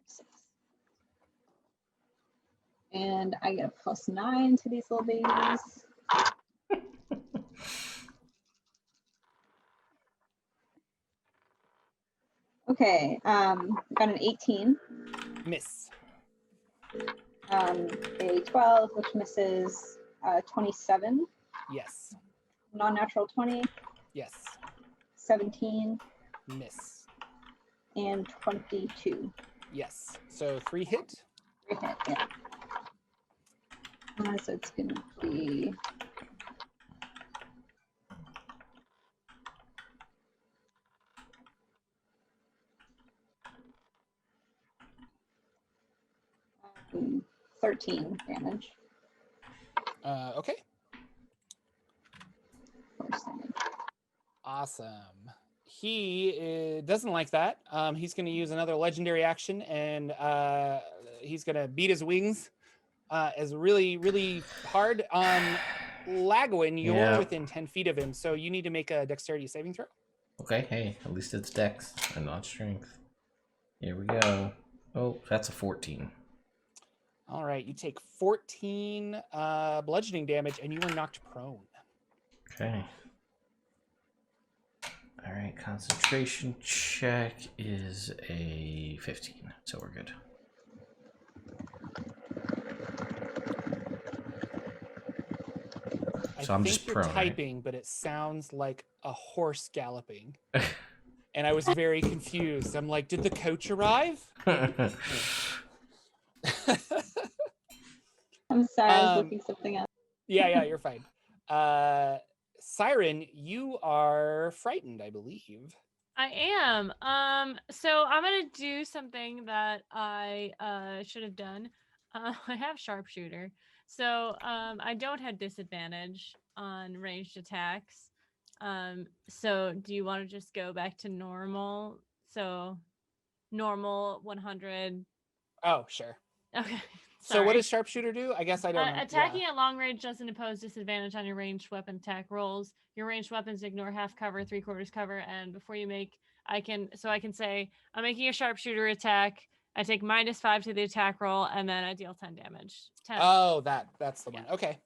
6. And I get a +9 to these little babies. Okay, got an 18, Miss. a 12, which misses, 27, Yes. non-natural 20, Yes. 17, Miss. and 22. Yes. So 3 hit. Great hit, yeah. So it's gonna be um, 13 damage. Okay. Force damage. Awesome. He doesn't like that. He's going to use another legendary action, and he's going to beat his wings as really, really hard on Lagwin, you're Yeah. within 10 feet of him, so you need to make a dexterity saving throw. Okay, hey, at least it's dex and not strength. Here we go. Oh, that's a 14. All right, you take 14 bludgeoning damage, and you are knocked prone. Okay. All right, concentration check is a 15, so we're good. So I'm think just you're prone, right? typing, but it sounds like a horse galloping. And I was very confused. I'm like, did the coach arrive? I'm sorry, I was Um, looking something up. Yeah, you're fine. Siren, you are frightened, I believe. I am. So I'm gonna do something that I should have done. I have sharpshooter, so I don't have disadvantage on ranged attacks. So do you want to just go back to normal? So normal 100. Oh, sure. Okay. So what sorry. does sharpshooter do? I guess I don't know. Attacking at long range doesn't impose disadvantage on your ranged weapon attack rolls. Your ranged weapons ignore half cover, 3/4 cover, and before you make, I can say I'm making a sharpshooter attack. I take -5 to the attack roll, and then I deal 10 damage. 10. Oh, that's the one. Yeah. Okay.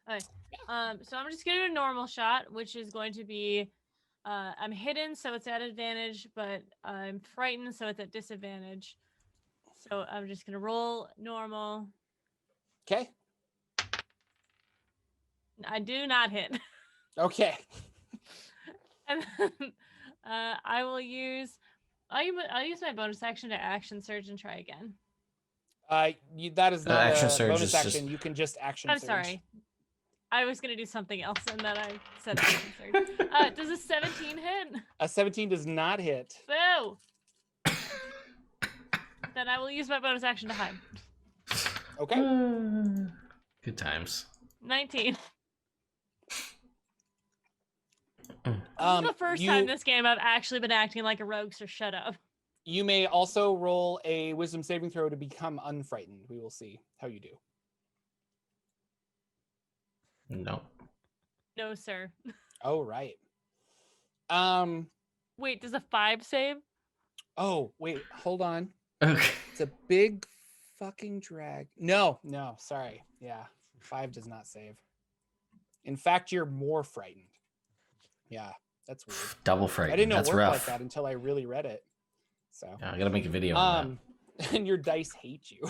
So I'm just gonna do a normal shot, which is going to be, I'm hidden, so it's at advantage, but I'm frightened, so it's at disadvantage. So I'm just gonna roll normal. Okay. I do not hit. Okay. And then I'll use my bonus action to action surge and try again. That is not action a surge bonus is action. just- You can just action I'm surge. sorry. I was gonna do something else, and then I said action surge. Does a 17 hit? A 17 does not hit. Boo! Then I will use my bonus action to hide. Okay. Good times. 19. This is the first time this game I've actually been acting like a rogue, so shut up. You may also roll a wisdom saving throw to become unfrightened. We will see how you do. No. No, sir. Oh, right. Wait, does a 5 save? Oh, wait, hold on. Okay. It's a big fucking drag. No, sorry. Yeah, 5 does not save. In fact, you're more frightened. Yeah, that's weird. Double frightened. I didn't know That's it worked rough. like that until I really read it. So Yeah, I gotta make a video on and your dice hate you.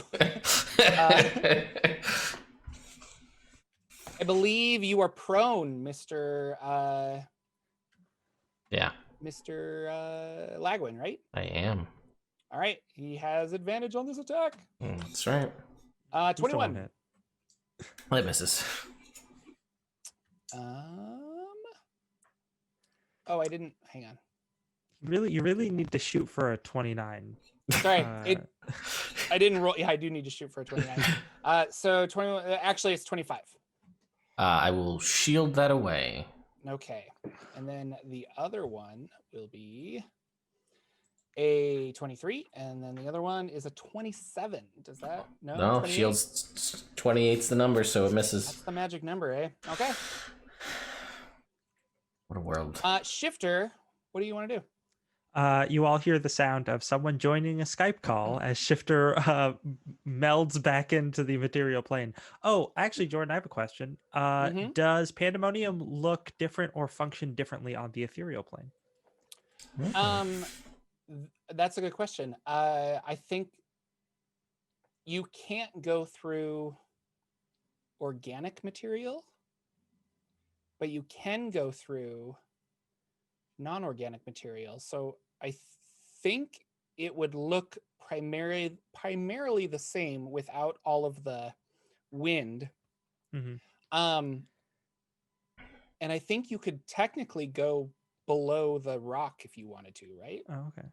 that. I believe you are prone, Mr. Yeah, Mr. Lagwin, right? I am. All right, he has advantage on this attack. That's right. He's the one 21. hit. It misses. Oh, I didn't. Hang on. You really need to shoot for a 29. Sorry, I didn't roll. Yeah, I do need to shoot for a 29. So 21. Actually, it's 25. I will shield that away. Okay, and then the other one will be a 23, and then the other one is a 27. Does that no? No, 28? shields 28's the number, so it misses. That's the magic number, eh? Okay. What a world. Shifter, what do you want to do? You all hear the sound of someone joining a Skype call as Shifter melds back into the material plane. Oh, actually, Jordan, I have a question. Does Pandemonium look different or function differently on the ethereal plane? That's a good question. I think you can't go through organic material, but you can go through non-organic material. So I think it would look primarily the same without all of the wind. Mm-hmm. And I think you could technically go below the rock if you wanted to, right? Oh, okay.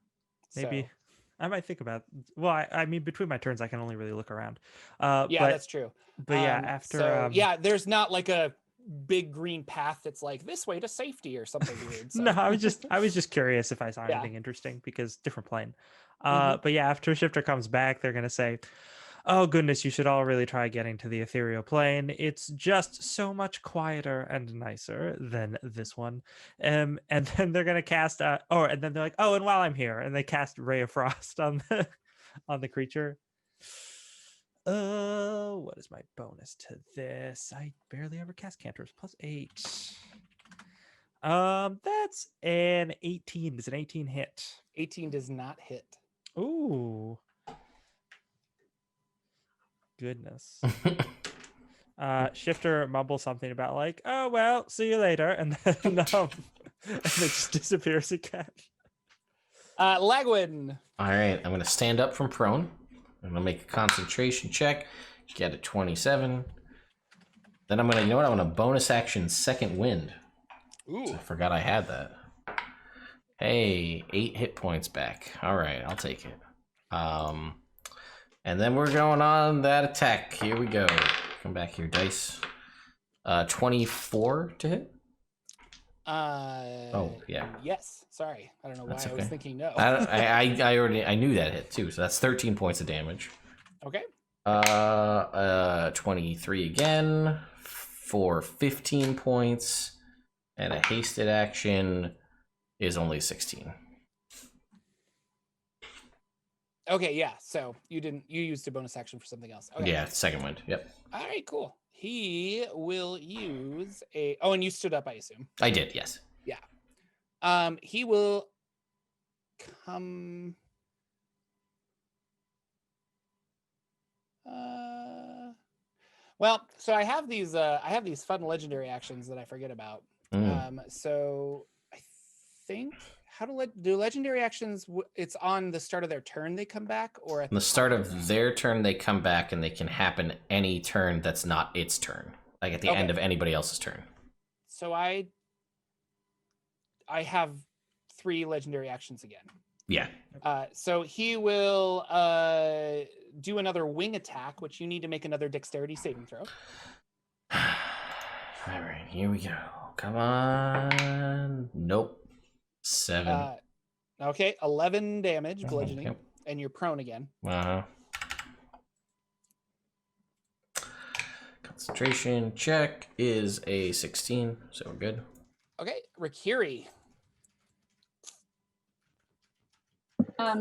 Maybe So, I might think about. Well, I mean, between my turns, I can only really look around. yeah, but, that's true. But yeah, after so, yeah, there's not like a big green path that's like this way to safety or something weird. So. No, I was just curious if I saw anything interesting because different plane. But yeah, after Shifter comes back, they're gonna say, Oh goodness, you should all really try getting to the ethereal plane. It's just so much quieter and nicer than this one. And then they're gonna cast and then they're like, oh, and while I'm here, and they cast Ray of Frost on the creature. What is my bonus to this? I barely ever cast cantrips. +8. That's an 18. Does an 18 hit? 18 does not hit. Ooh. Goodness. Shifter mumbles something about like, oh well, see you later, and then and it just disappears again. Lagwin. All right, I'm gonna stand up from prone. I'm gonna make a concentration check. Get a 27. Then I'm gonna bonus action second wind. Ooh. I forgot I had that. Hey, 8 hit points back. All right, I'll take it. And then we're going on that attack. Here we go. Come back here, dice. 24 to hit. Oh yeah. Yes. Sorry, I don't know That's why I was thinking no. I knew that hit too. So that's 13 points of damage. Okay. 23 again for 15 points, and a hasted action is only 16. Okay, yeah. So you used a bonus action for something else. Okay. Yeah, second wind. Yep. All right, cool. He will use a. Oh, and you stood up, I assume. I did, yes. Yeah. He will come. Well, so I have these fun legendary actions that I forget about. So I think do legendary actions? It's on the start of their turn they come back, or at the start of their turn they come back, and they can happen any turn that's not its turn, like at the end of anybody else's turn. So I have 3 legendary actions again. Yeah. So he will do another wing attack, which you need to make another dexterity saving throw. All right, here we go. Come on. Nope. 7. Okay, 11 damage, bludgeoning, and you're prone again. Concentration check is a 16, so we're good. Okay, Rikiri.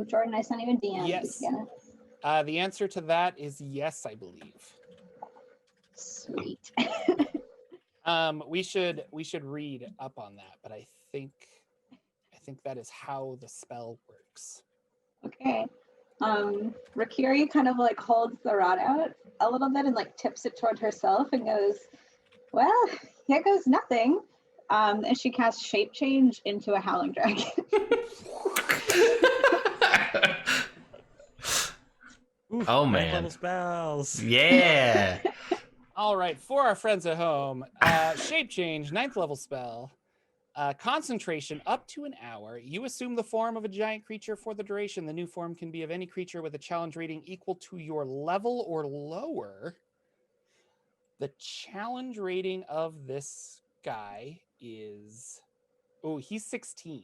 Jordan, I sent you a DM. Yes. The answer to that is yes, I believe. Sweet. We should read up on that, but I think that is how the spell works. Okay. Rikiri kind of like holds the rod out a little bit and like tips it toward herself and goes, well, here goes nothing. And she casts shape change into a howling dragon. Oh man. Level spells. Yeah. All right, for our friends at home, shape change, 9th level spell. Concentration up to an hour. You assume the form of a giant creature for the duration. The new form can be of any creature with a challenge rating equal to your level or lower. The challenge rating of this guy is... Oh, he's 16.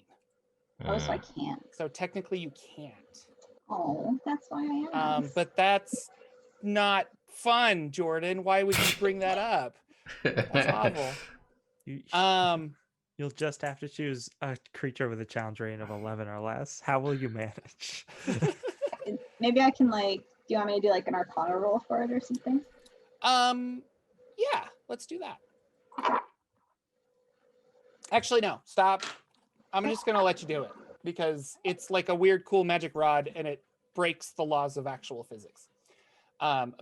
Oh, so I can't. So technically you can't. Oh, that's why I asked. But that's not fun, Jordan. Why would you bring that up? That's awful. You'll just have to choose a creature with a challenge rating of 11 or less. How will you manage? Maybe I can do you want me to do like an Arcana roll for it or something? Yeah, let's do that. Actually, no, stop. I'm just gonna let you do it because it's like a weird, cool magic rod and it breaks the laws of actual physics.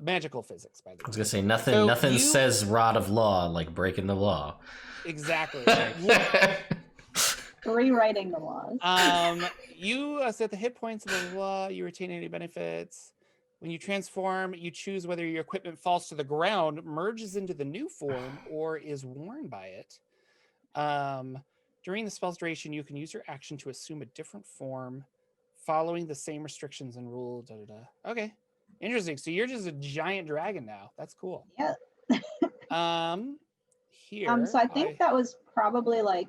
Magical physics, by the way. I was gonna say nothing says rod of law like breaking the law. Exactly. Rewriting the laws. You set the hit points of the law. You retain any benefits. When you transform, you choose whether your equipment falls to the ground, merges into the new form, or is worn by it. During the spell's duration, you can use your action to assume a different form, following the same restrictions and rules. Okay, interesting. So you're just a giant dragon now. That's cool. Yeah. Here. So I think that was probably my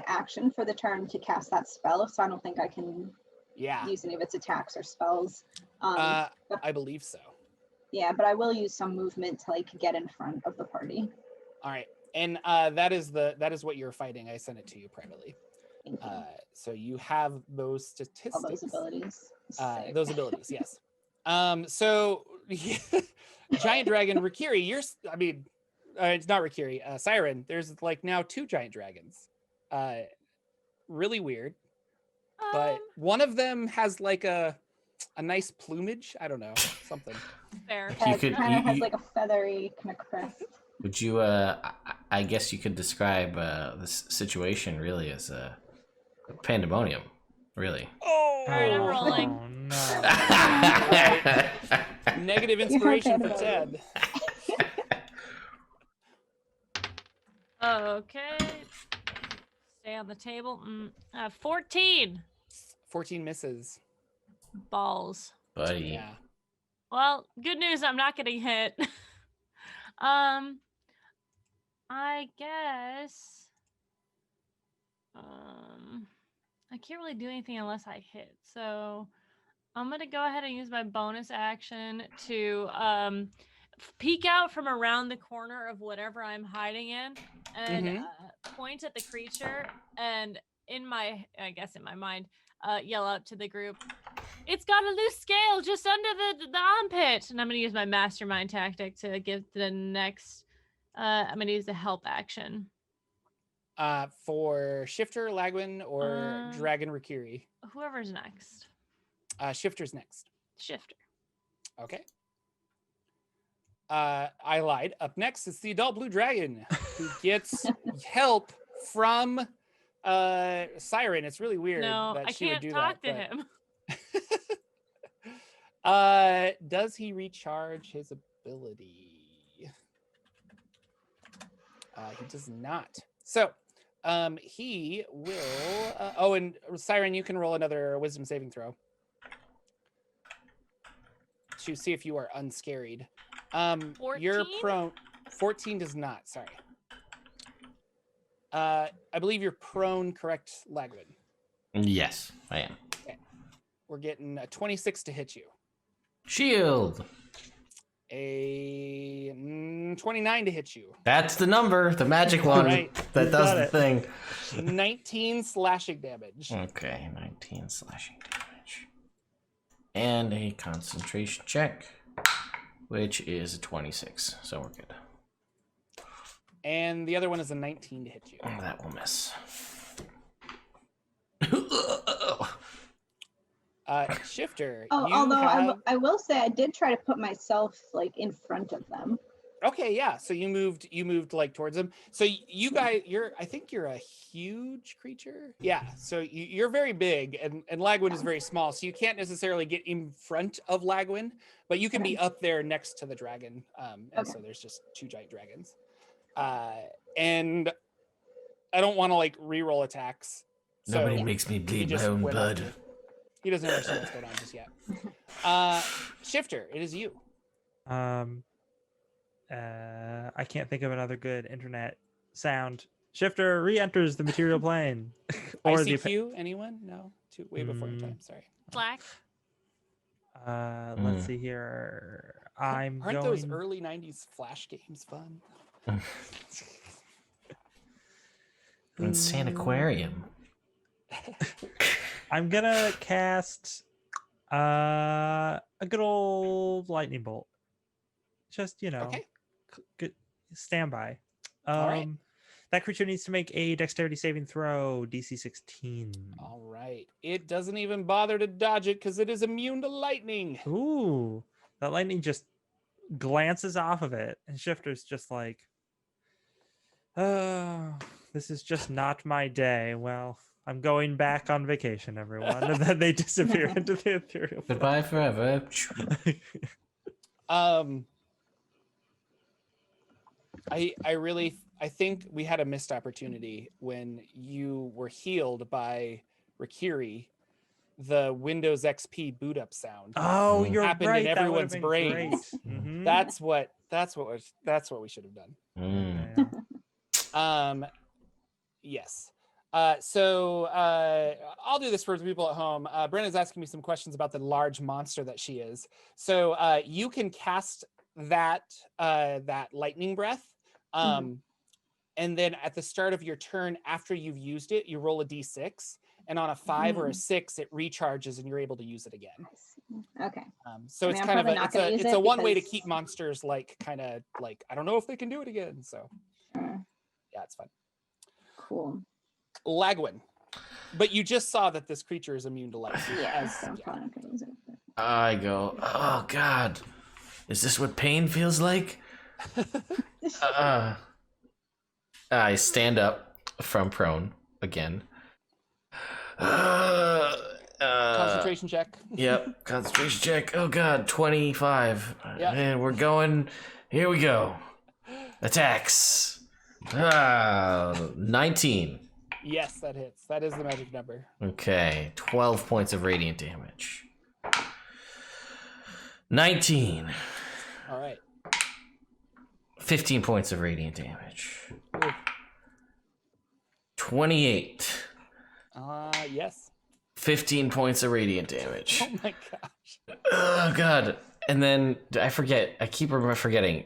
action for the turn to cast that spell. So I don't think I can use any of its attacks or spells I believe so. Yeah, but I will use some movement to like get in front of the party. All right, and that is what you're fighting. I sent it to you privately. Thank you. So you have those statistics. All those abilities. Sick. Those abilities, yes. So giant dragon Rikiri, it's not Rikiri, Siren. There's like now 2 giant dragons. Really weird. But one of them has like a nice plumage. I don't know, something. Fair. Yeah, You could- it kind of you- has you- like a feathery kind of crest. Would you? I guess you could describe this situation really as a pandemonium. Really. Oh, Alright, I'm rolling. Oh, no. negative inspiration for Pandemonium. Ted. Okay. Stay on the table. 14 14 misses. balls. Buddy. Yeah. Well, good news. I'm not getting hit. I guess. I can't really do anything unless I hit. So I'm gonna go ahead and use my bonus action to peek out from around the corner of whatever I'm hiding in and point at the creature and in my mind yell out to the group, "It's got a loose scale just under the armpit." And I'm gonna use my mastermind tactic to give the next I'm gonna use the help action. For Shifter, Lagwin, or Dragon Rikiri? Whoever's next. Shifter's next. Shifter. Okay. I lied. Up next is the adult blue dragon who gets help from Siren. It's really weird No, that I she would can't do talk that. to him. him. Does he recharge his ability? He does not. So he will. And Siren, you can roll another wisdom saving throw to see if you are unscarried. You're 14? prone. 14 does not. Sorry. I believe you're prone, correct, Lagwin? Yes, I am. Okay. We're getting a 26 to hit you. Shield. A 29 to hit you. That's the number, the magic one right. that You does got the it. thing. 19 slashing damage. Okay, 19 slashing damage. And a concentration check, which is a 26, so we're good. And the other one is a 19 to hit you. That will miss. Shifter. Oh, you although have... I will say I did try to put myself like in front of them. Okay, yeah. So you moved like towards them. So you guys, I think you're a huge creature. Yeah. So you're very big, and Lagwin is very small. So you can't necessarily get in front of Lagwin, but you can be up there next to the dragon. And so there's just 2 giant dragons. And I don't want to like re-roll attacks. So Nobody makes me he bleed my just own went blood. on. He doesn't understand what's going on just yet. Shifter, it is you. I can't think of another good internet sound. Shifter re-enters the material plane. Or the ICQ, anyone? No? Way before your time, sorry. Slack. let's see here. I'm Aren't going. those early 90s Flash games fun? Insane aquarium. I'm gonna cast a good old lightning bolt. Just Okay. good standby. All right. That creature needs to make a dexterity saving throw, DC 16. All right. It doesn't even bother to dodge it because it is immune to lightning. Ooh, that lightning just glances off of it, and Shifter's just like, "Oh, this is just not my day. Well, I'm going back on vacation, everyone." And then they disappear into the ethereal plane. Goodbye forever. I think we had a missed opportunity when you were healed by Rikiri. The Windows XP boot up sound. Oh, you're happened right. in that would've everyone's been brains. great. Mhm. That's what we should have done. Mm. Yeah. Yes. I'll do this for people at home. Brenna's asking me some questions about the large monster that she is. So you can cast that lightning breath. And then at the start of your turn, after you've used it, you roll a d6. And on a 5 or a 6, it recharges and you're able to use it again. Okay. So it's kind of it's a one way to keep monsters kind of like, I don't know if they can do it again. So yeah, it's fun. Cool. Lagwin. But you just saw that this creature is immune to light. I go, oh God, is this what pain feels like? I stand up from prone again. Concentration check. Yep, concentration check. Oh God, 25. Yep. And we're going, here we go. Attacks. 19. Yes, that hits. That is the magic number. Okay, 12 points of radiant damage. 19. All right. 15 points of radiant damage. Ooh. 28. Yes. 15 points of radiant damage. Oh my gosh. Oh God. And then I forget. I keep forgetting.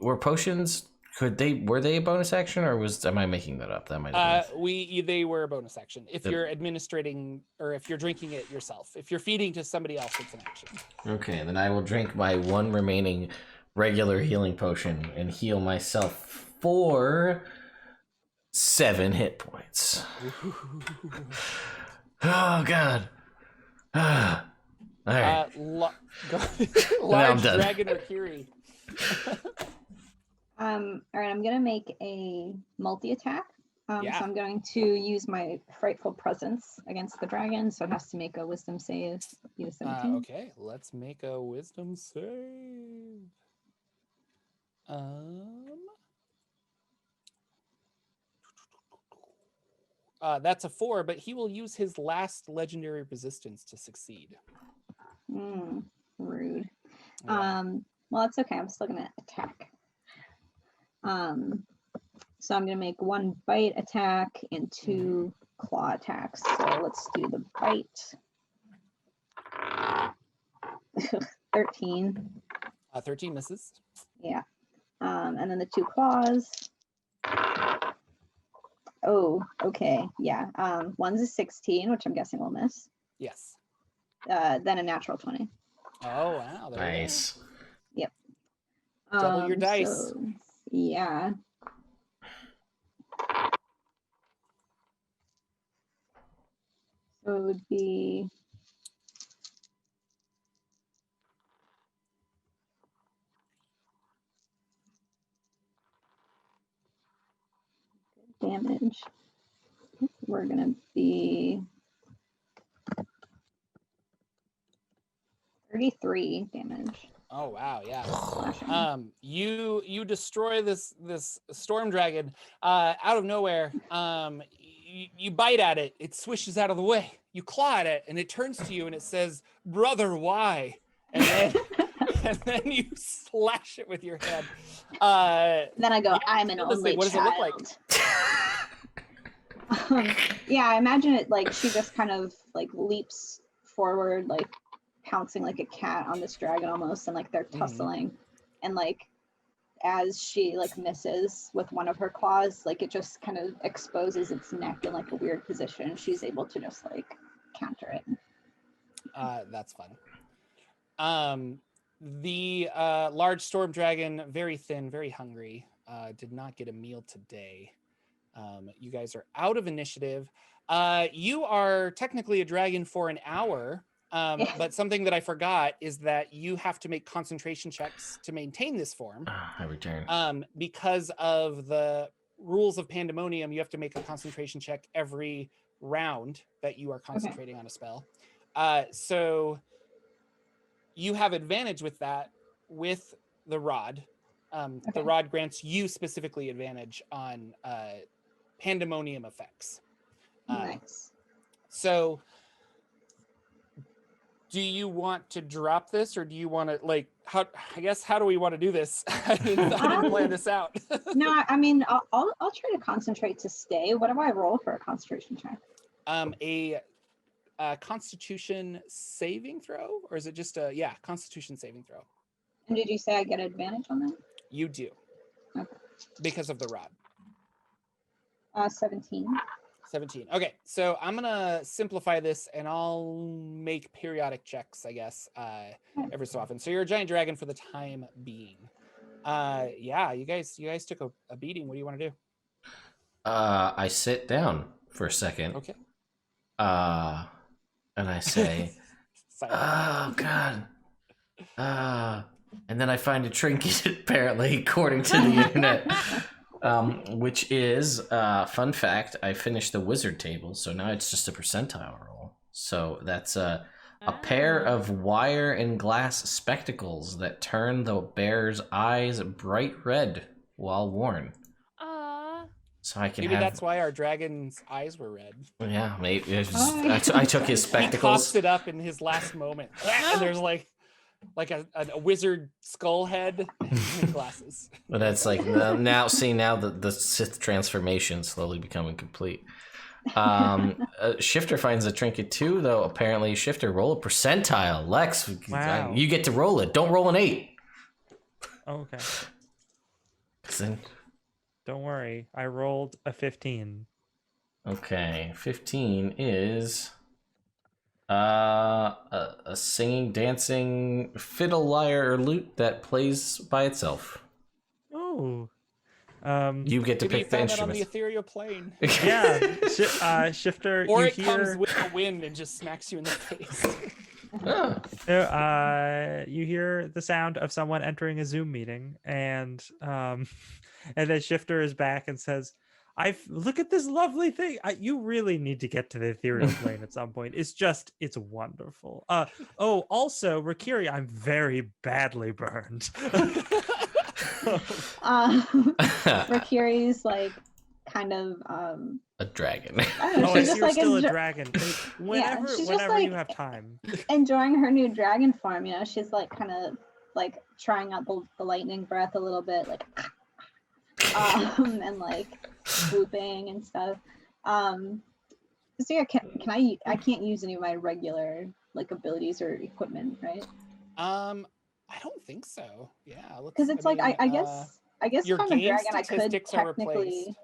Were potions? Were they a bonus action, or am I making that up? That might have been. They were a bonus action. If you're administrating or if you're drinking it yourself. If you're feeding to somebody else, it's an action. Okay, then I will drink my one remaining regular healing potion and heal myself for 7 hit points. Oh God. All right. Large dragon Rakiri. All right, I'm gonna make a multi-attack. So I'm going to use my frightful presence against the dragon, so it has to make a wisdom save. Okay, let's make a wisdom save. That's a 4, but he will use his last legendary resistance to succeed. Rude. Yeah. Well, it's okay. I'm still gonna attack. So I'm gonna make 1 bite attack and 2 claw attacks. So let's do the bite. 13. 13 misses. Yeah. And then the 2 claws. Oh, okay. Yeah. One's a 16, which I'm guessing will miss. Yes. Then a natural 20. Oh wow. Nice. Yep. Double your dice. So, yeah. So it would be damage. We're gonna be 33 damage. Oh wow, yeah. You destroy this storm dragon out of nowhere. You bite at it, it swishes out of the way. You claw at it, and it turns to you and it says, "Brother, why?" And then you slash it with your hand. Then I go, "I'm an only what child." What does it look like? Yeah, I imagine it like she just kind of like leaps forward, like pouncing like a cat on this dragon almost, and like they're tussling, and like as she like misses with one of her claws, like it just kind of exposes its neck in like a weird position. She's able to just like counter it. That's fun. The large storm dragon, very thin, very hungry, did not get a meal today. You guys are out of initiative. You are technically a dragon for an hour. But something that I forgot is that you have to make concentration checks to maintain this form. I return. Because of the rules of Pandemonium, you have to make a concentration check every round that you are concentrating on a spell. So you have advantage with that with the rod. The rod grants you specifically advantage on Pandemonium effects. Nice. So Do you want to drop this, or do you want to how do we want to do this? I didn't plan this out. No, I mean, I'll try to concentrate to stay. What do I roll for a concentration check? A Constitution saving throw, or is it just a Constitution saving throw? And did you say I get advantage on that? You do. Okay. Because of the rod. 17. 17. Okay, so I'm gonna simplify this, and I'll make periodic checks, I guess, every so often. So you're a giant dragon for the time being. You guys took a beating. What do you want to do? I sit down for a second. Okay. And I say, "Oh God." And then I find a trinket, apparently, according to the internet. Which is, fun fact, I finished the wizard table, so now it's just a percentile roll. So that's a pair of wire and glass spectacles that turn the bear's eyes bright red while worn. So I can maybe that's why our dragon's eyes were red. Yeah, maybe. I took his spectacles. He tossed it up in his last moment. And there's like a wizard skull head and glasses. But that's like now the Sith transformation slowly becoming complete. Shifter finds a trinket too, though. Apparently, Shifter, roll a percentile. Lex, wow. You get to roll it. Don't roll an 8. Oh, okay. Then, don't worry, I rolled a 15. Okay, 15 is a singing, dancing fiddle, lyre, or lute that plays by itself. Oh. You get to pick the instrument. On the ethereal plane. Yeah, Shifter. Or you it hear... comes with the wind and just smacks you in the face. You hear the sound of someone entering a Zoom meeting, and then Shifter is back and says, look at this lovely thing. You really need to get to the ethereal plane at some point. It's wonderful. Also, Rakiri, I'm very badly burned. Rakiri's like kind of a dragon. I see you're still a dragon. Whenever like, you have time. Enjoying her new dragon form, she's like kind of like trying out the lightning breath a little bit, like and like swooping and stuff. So yeah, I can't use any of my regular like abilities or equipment, right? I don't think so. Yeah, because it's I guess if I'm a dragon, I could technically.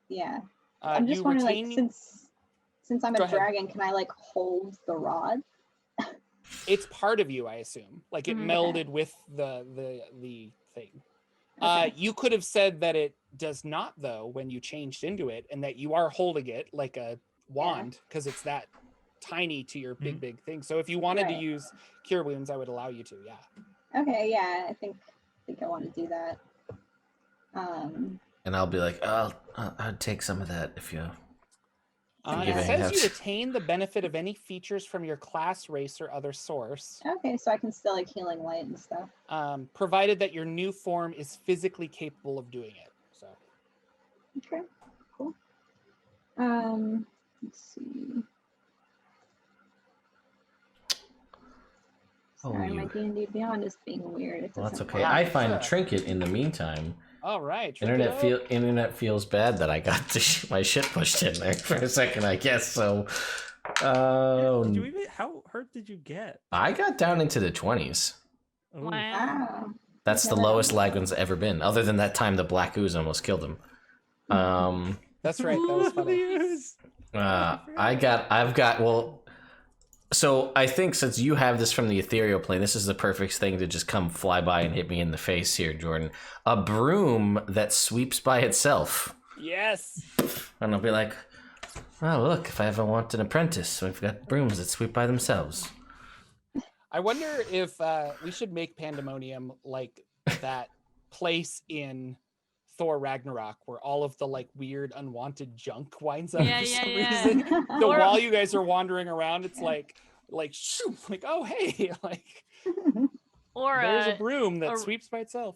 Yeah, I'm just wondering, like, since I'm a dragon, can I like hold the rod? It's part of you, I assume. Like it melded with the thing. Okay. You could have said that it does not, though, when you changed into it, and that you are holding it like a wand because it's that tiny to your big thing. So if you wanted to use cure wounds, I would allow you to. Yeah. Okay. Yeah, I think I want to do that. And I'll be like, I'll take some of that if you. It says you retain the benefit of any features from your class, race, or other source. Okay, so I can still like healing light and stuff. Provided that your new form is physically capable of doing it. So. Okay, cool. Let's see. Sorry, my D&D Beyond is being weird. Well, that's okay. I find a trinket in the meantime. All right. Internet feels bad that I got my shit pushed in there for a second, I guess. So, how hurt did you get? I got down into the 20s. Wow. That's the lowest Lagwin's ever been, other than that time the Black Ooze almost killed him. That's right. That was funny. So I think since you have this from the ethereal plane, this is the perfect thing to just come fly by and hit me in the face here, Jordan. A broom that sweeps by itself. Yes. And I'll be like, oh, look, if I ever want an apprentice, we've got brooms that sweep by themselves. I wonder if we should make Pandemonium like that place in Thor Ragnarok where all of the like weird unwanted junk winds up for some reason. So while you guys are wandering around, it's like shoot, like, oh hey, like or there's a broom that sweeps by itself.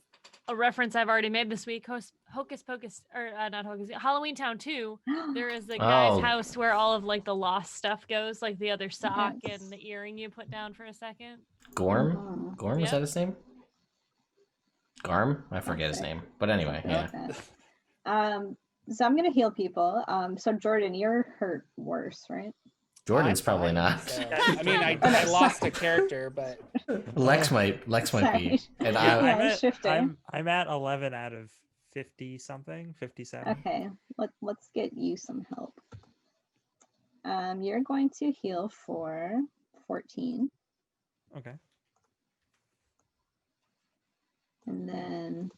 a reference I've already made this week. Hocus Pocus, or not Hocus, Halloween Town 2. There is the guy's house where all of like the lost stuff goes, like the other sock and the earring you put down for a second. Gorm? Gorm, is that his name? Garm? I forget his name. But anyway, yeah. So I'm gonna heal people. So Jordan, you're hurt worse, right? Jordan's probably not. So, I mean, I lost a character, but Lex might be. And I'm at 11 out of 50 something, 57. Okay, let's get you some help. You're going to heal for 14. Okay. And then,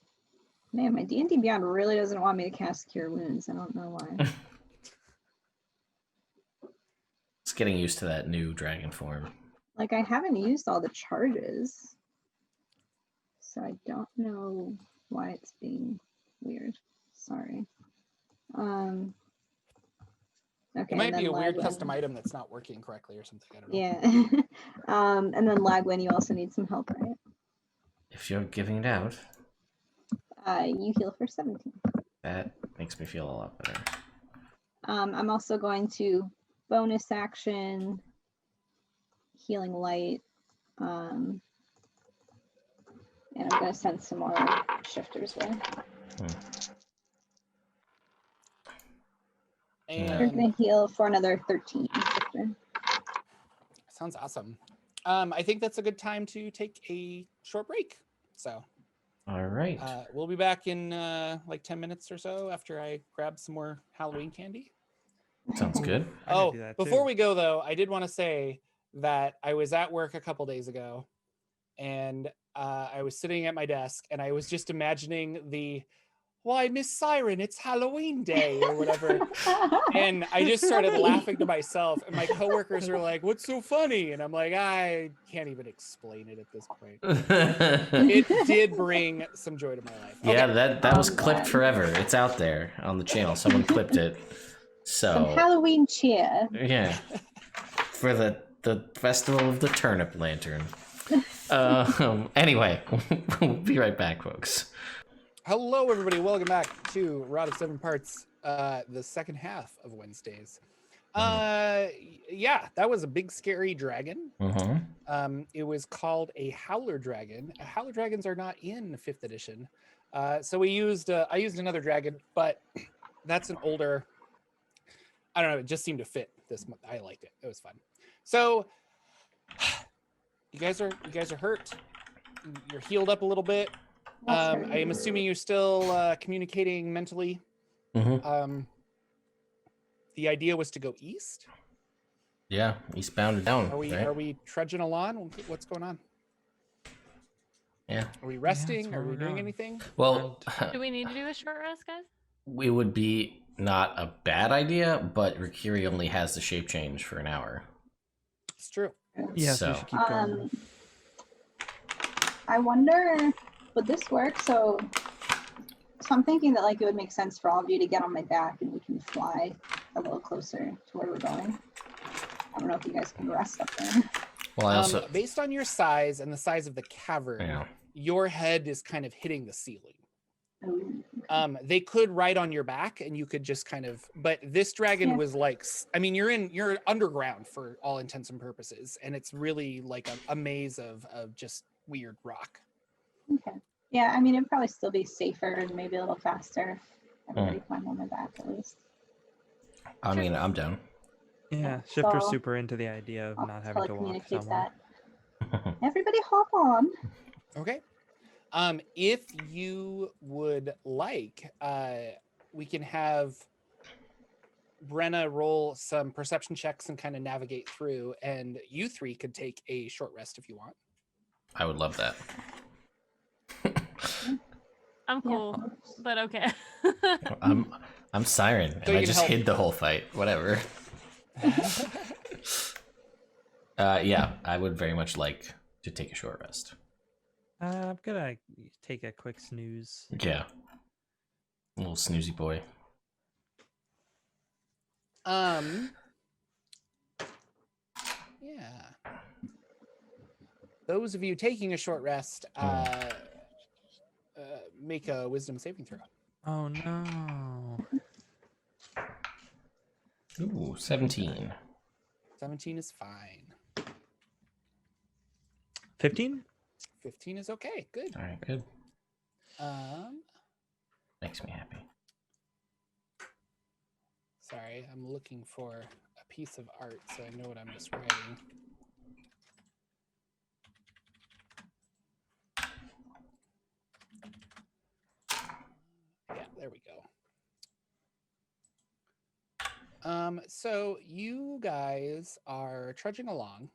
man, my D&D Beyond really doesn't want me to cast Cure Wounds. I don't know why. It's getting used to that new dragon form. Like, I haven't used all the charges, so I don't know why it's being weird. Sorry. Okay. it might be a weird custom item that's not working correctly or something. I don't know. Yeah. And then Lagwin, you also need some help, right? If you're giving it out. You heal for 17. That makes me feel a lot better. I'm also going to bonus action, healing light, and I'm going to send some more shifters way. And You're going to heal for another 13 shifter. Sounds awesome. I think that's a good time to take a short break. So, all right. We'll be back in like 10 minutes or so after I grab some more Halloween candy. Sounds good. Oh, before we go though, I did want to say that I was at work a couple days ago, and I was sitting at my desk, and I was just imagining why, Miss Siren, it's Halloween day or whatever. And I just started laughing to myself, and my coworkers were like, what's so funny? And I'm like, I can't even explain it at this point. It did bring some joy to my life. Yeah, okay. that was clipped forever. It's out there on the channel. Someone clipped it. So some Halloween cheer. Yeah. For the Festival of the Turnip Lantern. Anyway, we'll be right back, folks. Hello, everybody. Welcome back to Rod of Seven Parts, the second half of Wednesdays. Yeah, that was a big, scary dragon. It was called a howler dragon. Howler dragons are not in 5th edition. So I used another dragon, but that's an older... I don't know. It just seemed to fit this month. I liked it. It was fun. So you guys are hurt. You're healed up a little bit. I am assuming you're still communicating mentally. The idea was to go east. Yeah, eastbound and down. Are we trudging along? What's going on? Yeah. Are we resting? Are we doing anything? Well, do we need to do a short rest, guys? We would be not a bad idea, but Rikiri only has the shape change for an hour. It's true. Yeah, so we should keep going. I wonder, would this work? So I'm thinking that like it would make sense for all of you to get on my back and we can fly a little closer to where we're going. I don't know if you guys can rest up there. Well, I also based on your size and the size of the cavern, your head is kind of hitting the ceiling. They could ride on your back and you could just kind of, but this dragon was like, I mean, you're underground for all intents and purposes, and it's really like a maze of just weird rock. Okay. Yeah, I mean, it'd probably still be safer and maybe a little faster if everybody climbed on my back at least. I mean, I'm down. Yeah, Shifter's super into the idea of not having to walk somewhere. Everybody hop on. Okay. If you would like, we can have Brenna roll some perception checks and kind of navigate through, and you three could take a short rest if you want. I would love that. I'm cool, but okay. I'm Siren, and I just hid the whole fight. Whatever. Yeah, I would very much like to take a short rest. I'm gonna take a quick snooze. Yeah. A little snoozy boy. Yeah. Those of you taking a short rest, make a wisdom saving throw. Oh no. Ooh, 17. 17 is fine. 15? 15 is okay. Good. All right, good. Um, Makes me happy. sorry, I'm looking for a piece of art so I know what I'm just writing. Yeah, there we go. So you guys are trudging along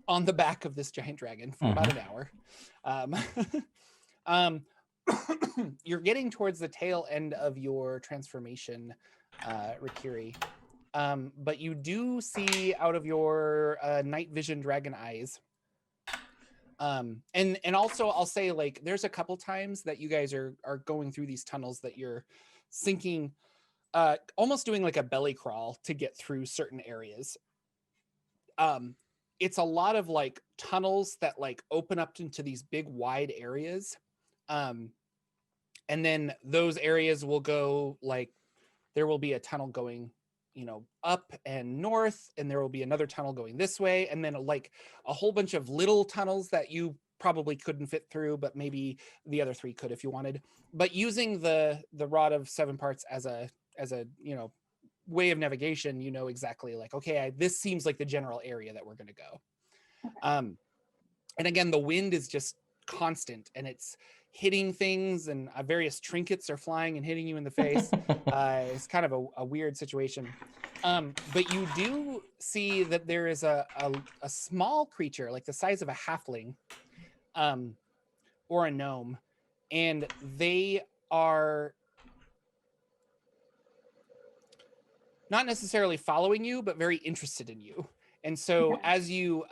on the back of this giant dragon for about an hour. You're getting towards the tail end of your transformation, Rikiri. But you do see out of your night vision dragon eyes. And also I'll say, like, there's a couple times that you guys are going through these tunnels that you're sinking, almost doing like a belly crawl to get through certain areas. It's a lot of like tunnels that like open up into these big wide areas. And then those areas will go, like, there will be a tunnel going, you know, up and north, and there will be another tunnel going this way, and then like a whole bunch of little tunnels that you probably couldn't fit through, but maybe the other 3 could if you wanted. But using the rod of 7 parts as a you know, way of navigation, you know exactly, like, okay, this seems like the general area that we're going to go. Okay. And again, the wind is just constant, and it's hitting things, and various trinkets are flying and hitting you in the face. It's kind of a weird situation. But you do see that there is a small creature, like the size of a halfling, or a gnome, and they are not necessarily following you, but very interested in you. And so as you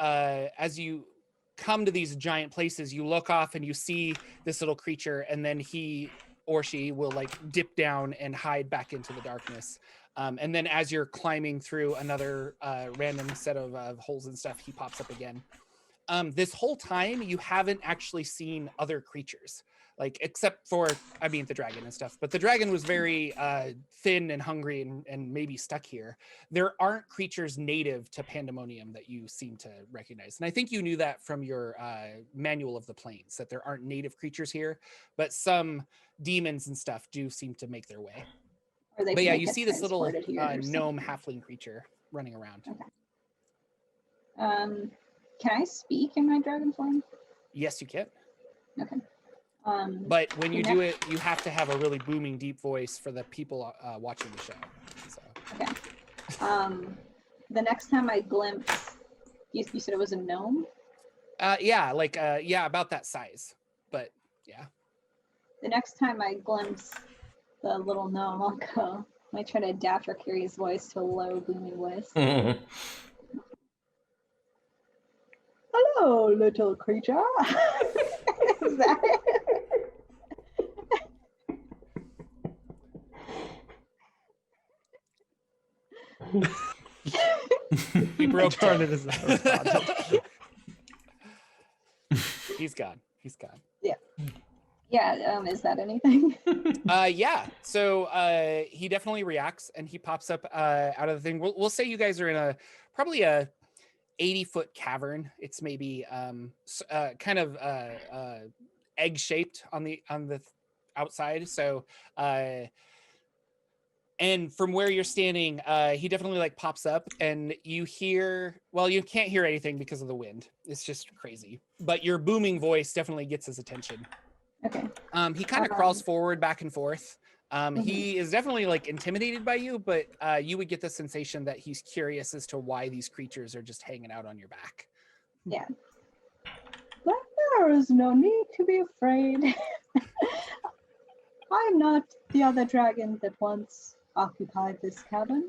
come to these giant places, you look off and you see this little creature, and then he or she will like dip down and hide back into the darkness. And then as you're climbing through another random set of holes and stuff, he pops up again. This whole time you haven't actually seen other creatures, like, except for, I mean, the dragon and stuff, but the dragon was very thin and hungry and maybe stuck here. There aren't creatures native to Pandemonium that you seem to recognize. And I think you knew that from your manual of the plains, that there aren't native creatures here, but some demons and stuff do seem to make their way. Or they But can, yeah, like, you get see this little transported here or gnome something. halfling creature running around. Okay. Can I speak in my dragon form? Yes, you can. Okay. But when you the do next- it, you have to have a really booming, deep voice for the people watching the show. So. Okay. The next time I glimpse, you said it was a gnome? Yeah, like yeah, about that size. But yeah. The next time I glimpse the little gnome, I'll go. I might try to adapt Rikiri's voice to a low, booming voice. Hello, little creature. Is that it? He broke Darn it. it, is not responded. He's gone. He's gone. Yeah, is that anything? Yeah. So he definitely reacts, and he pops up out of the thing. We'll say you guys are in probably a 80-foot cavern. It's maybe kind of egg shaped on the outside. So and from where you're standing, he definitely like pops up, and you hear, well, you can't hear anything because of the wind. It's just crazy. But your booming voice definitely gets his attention. Okay. He kind of crawls forward, back and forth. He is definitely like intimidated by you, but you would get the sensation that he's curious as to why these creatures are just hanging out on your back. Yeah. But there is no need to be afraid. I'm not the other dragon that once occupied this cabin.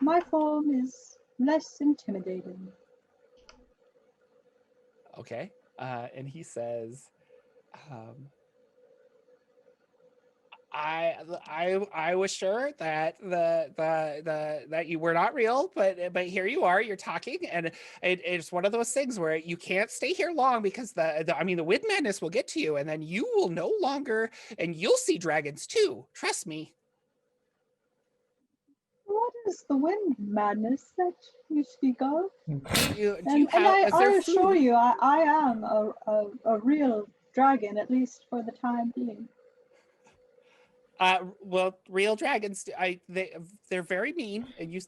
My form is less intimidating. Okay. And he says, I was sure that that you were not real, but here you are, you're talking, and it's one of those things where you can't stay here long because the wind madness will get to you, and then you will no longer, and you'll see dragons too. Trust me. What is the wind madness that you speak of? I assure you, I am a real dragon, at least for the time being. Well, real dragons, they're very mean, and you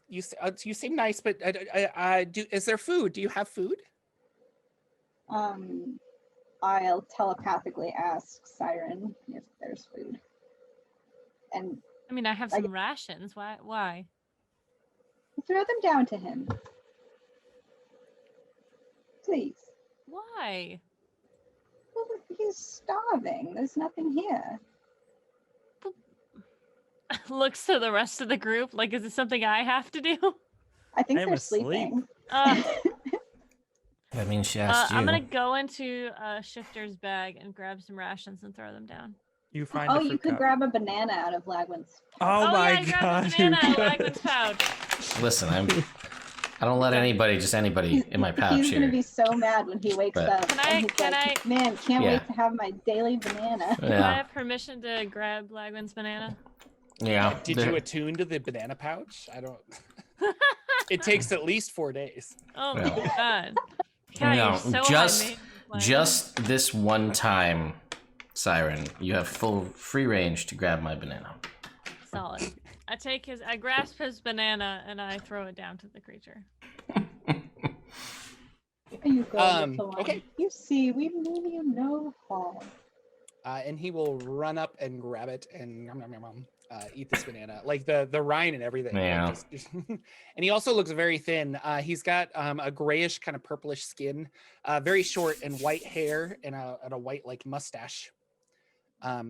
seem nice, but is there food? Do you have food? I'll telepathically ask Siren if there's food. And I mean, I have some rations. Why? Throw them down to him. Please. Why? Well, he's starving. There's nothing here. Looks to the rest of the group like, is it something I have to do? I think I am they're asleep. sleeping. That means she asked you. I'm gonna go into Shifter's bag and grab some rations and throw them down. You find a Oh, fruit you could cup. grab a banana out of Lagwin's. Oh my yeah, I grabbed god! a banana out of Lagwin's pouch. Listen, I don't let anybody in my pouch He's here. gonna be so mad when he wakes up. Can and he's like, man, can't Yeah. wait to have my daily banana. Do I have permission to grab Lagwin's banana? Yeah. Did you attune to the banana pouch? I don't. It takes at least 4 days. Oh No. my god. God, No, you're so just- high maintenance, Just this one time, Siren, you have full free range to grab my banana. Solid. I grasp his banana and I throw it down to the creature. You go, little one. Okay. You see, we mean you no harm. And he will run up and grab it and eat this banana, like the rind and everything. Yeah. And he also looks very thin. He's got a grayish kind of purplish skin, very short and white hair, and a white like mustache.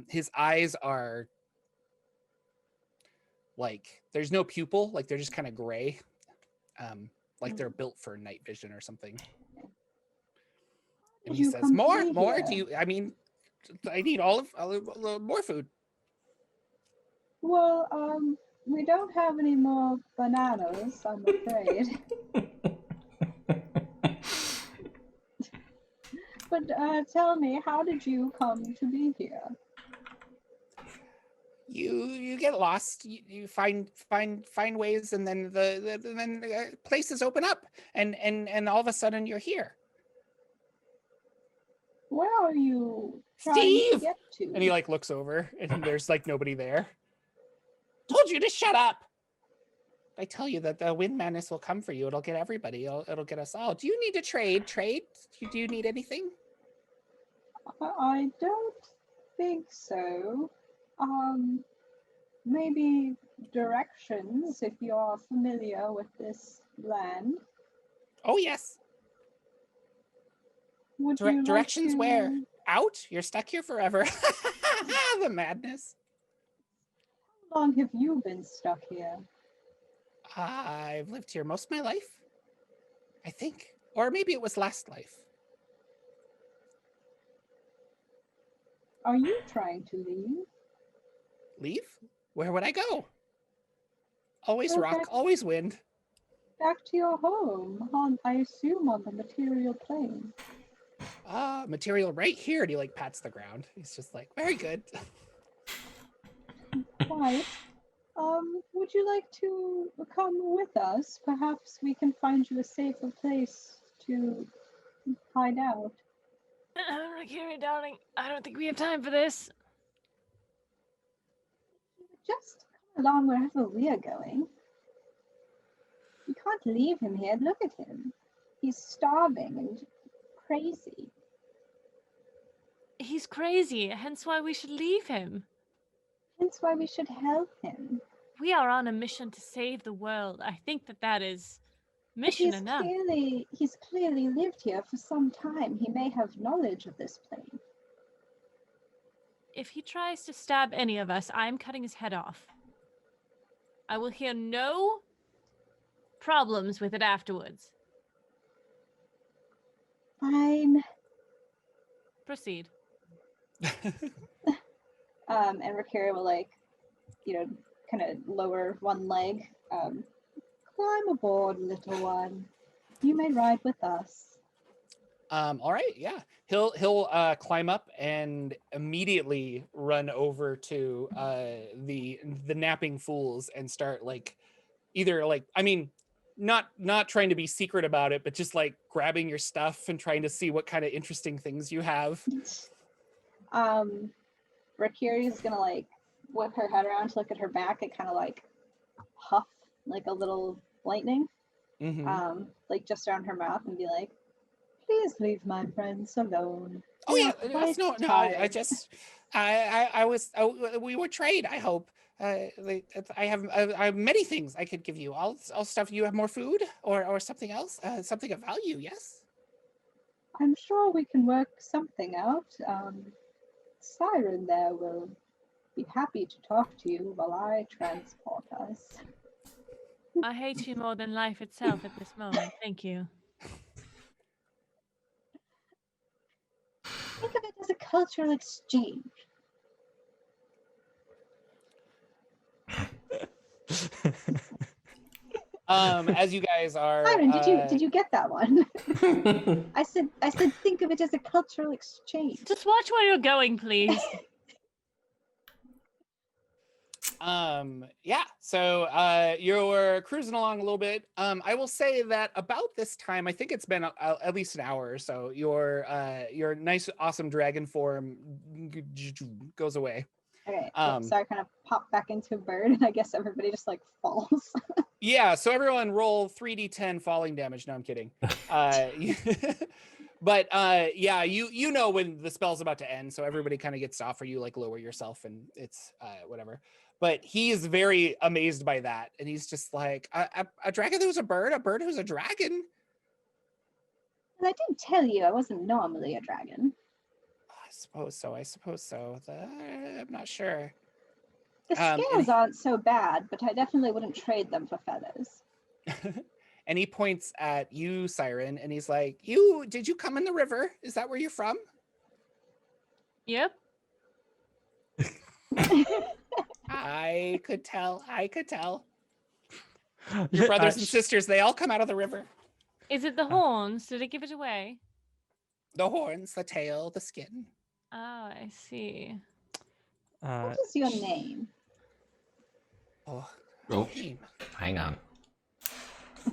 His eyes are like there's no pupil, like they're just kind of gray, like they're built for night vision or something. And he says, "More? Do you? I mean, I need more food." Well, we don't have any more bananas, I'm afraid. But tell me, how did you come to be here? You get lost. You find ways, and then the places open up, and all of a sudden you're here. Where are you trying Steve! to get to? And he like looks over, and there's like nobody there. Told you to shut up. I tell you that the wind madness will come for you. It'll get everybody. It'll get us all. Do you need to trade? Do you need anything? I don't think so. Maybe directions if you're familiar with this land. Oh yes. Would you like Directions to- where? Out? You're stuck here forever. The madness. How long have you been stuck here? I've lived here most of my life, I think. Or maybe it was last life. Are you trying to leave? Leave? Where would I go? Always Go rock, back- always wind. Back to your home, I assume on the material plane. Material right here. And he like pats the ground. He's just like, very good. Right. Would you like to come with us? Perhaps we can find you a safer place to hide out. Carrie, darling, I don't think we have time for this. Just come along wherever we are going. You can't leave him here. Look at him. He's starving and crazy. He's crazy, hence why we should leave him. Hence why we should help him. We are on a mission to save the world. I think that is mission enough. He's clearly lived here for some time. He may have knowledge of this plane. If he tries to stab any of us, I'm cutting his head off. I will hear no problems with it afterwards. Fine. Proceed. And Rakira will like, kind of lower one leg. Climb aboard, little one. You may ride with us. All right, yeah. He'll climb up and immediately run over to the napping fools and start like either like not trying to be secret about it, but just like grabbing your stuff and trying to see what kind of interesting things you have. Rakiri is gonna like whip her head around to look at her back and kind of like huff like a little lightning, like just around her mouth and be like, "Please leave my friends alone." Oh yeah, Quite no, tired." we were trade. I hope. I have many things I could give you. All stuff. You have more food or something else, something of value. Yes. I'm sure we can work something out. Siren there will be happy to talk to you while I transport us. I hate you more than life itself at this moment. Thank you. Think of it as a cultural exchange. As you guys are. Siren, did you get that one? I said think of it as a cultural exchange. Just watch where you're going, please. Yeah, so you're cruising along a little bit. I will say that about this time, I think it's been at least an hour or so, your nice awesome dragon form goes away. Okay, so I kind of pop back into a bird and I guess everybody just like falls. Yeah, so everyone roll 3d10 falling damage. No, I'm kidding. But yeah, you know when the spell's about to end, so everybody kind of gets off, or you like lower yourself and it's whatever. But he is very amazed by that, and he's just like, a dragon who's a bird who's a dragon? And I didn't tell you I wasn't normally a dragon. I suppose so. I'm not sure. The scales aren't so bad, but I definitely wouldn't trade them for feathers. And he points at you, Siren, and he's like, did you come in the river? Is that where you're from? Yep. I could tell. Your brothers and sisters, they all come out of the river. Is it the horns? Did it give it away? The horns, the tail, the skin. Oh, I see. What is your name? Oh, Name. hang on.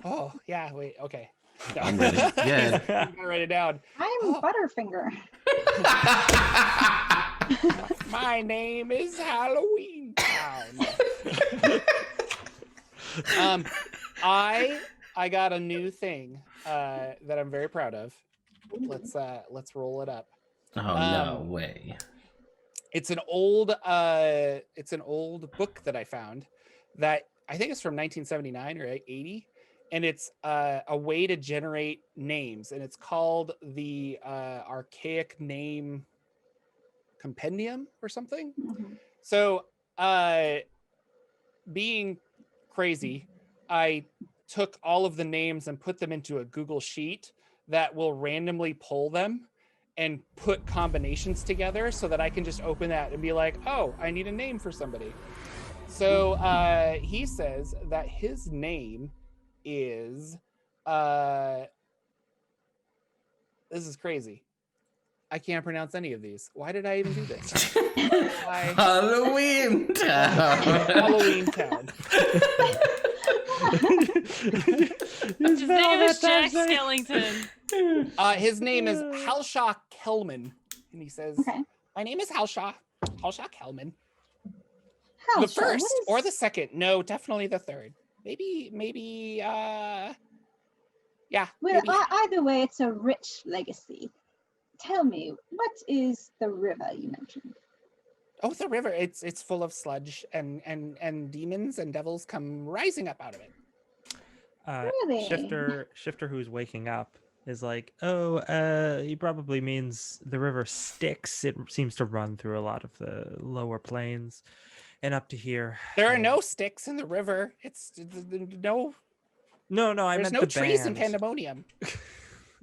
Oh, yeah, wait, okay. No. I'm ready. Yeah. I'm gonna write it down. I'm Butterfinger. My name is Halloween Town. I got a new thing that I'm very proud of. Let's roll it up. Oh no way. It's an old book that I found that I think it's from 1979 or 80, and it's a way to generate names, and it's called the Archaic Name Compendium or something. Mm-hmm. So being crazy, I took all of the names and put them into a Google sheet that will randomly pull them and put combinations together so that I can just open that and be like, oh, I need a name for somebody. So he says that his name is this is crazy. I can't pronounce any of these. Why did I even do this? Halloween Town. Halloween Town. His name is Jack Skellington. His name is Halshaw Kelman, and he says, Okay. "My name is Halshaw Kelman. How The first or the second? No, definitely the third. Maybe. Yeah. Well, maybe. either way, it's a rich legacy. Tell me, what is the river you mentioned? Oh, the river. It's full of sludge, and demons and devils come rising up out of it. Really? Shifter, who's waking up, is like, he probably means the river Styx. It seems to run through a lot of the lower plains and up to here. There are no sticks in the river. It's no. No, I There's meant no the trees in band. Pandemonium.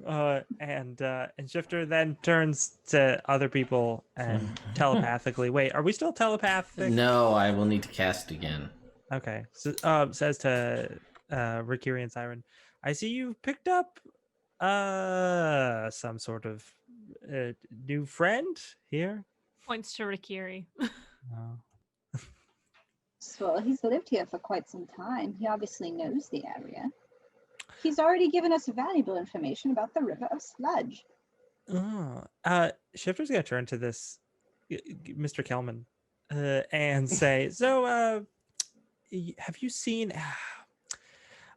And Shifter then turns to other people and telepathically. Wait, are we still telepathic? No, I will need to cast again. Okay. So, says to Rikiri and Siren, I see you've picked up some sort of new friend here. Points to Rikiri. Oh. Well, he's lived here for quite some time. He obviously knows the area. He's already given us valuable information about the River of Sludge. Oh. Shifter's gonna turn to this Mr. Kelman and say, so have you seen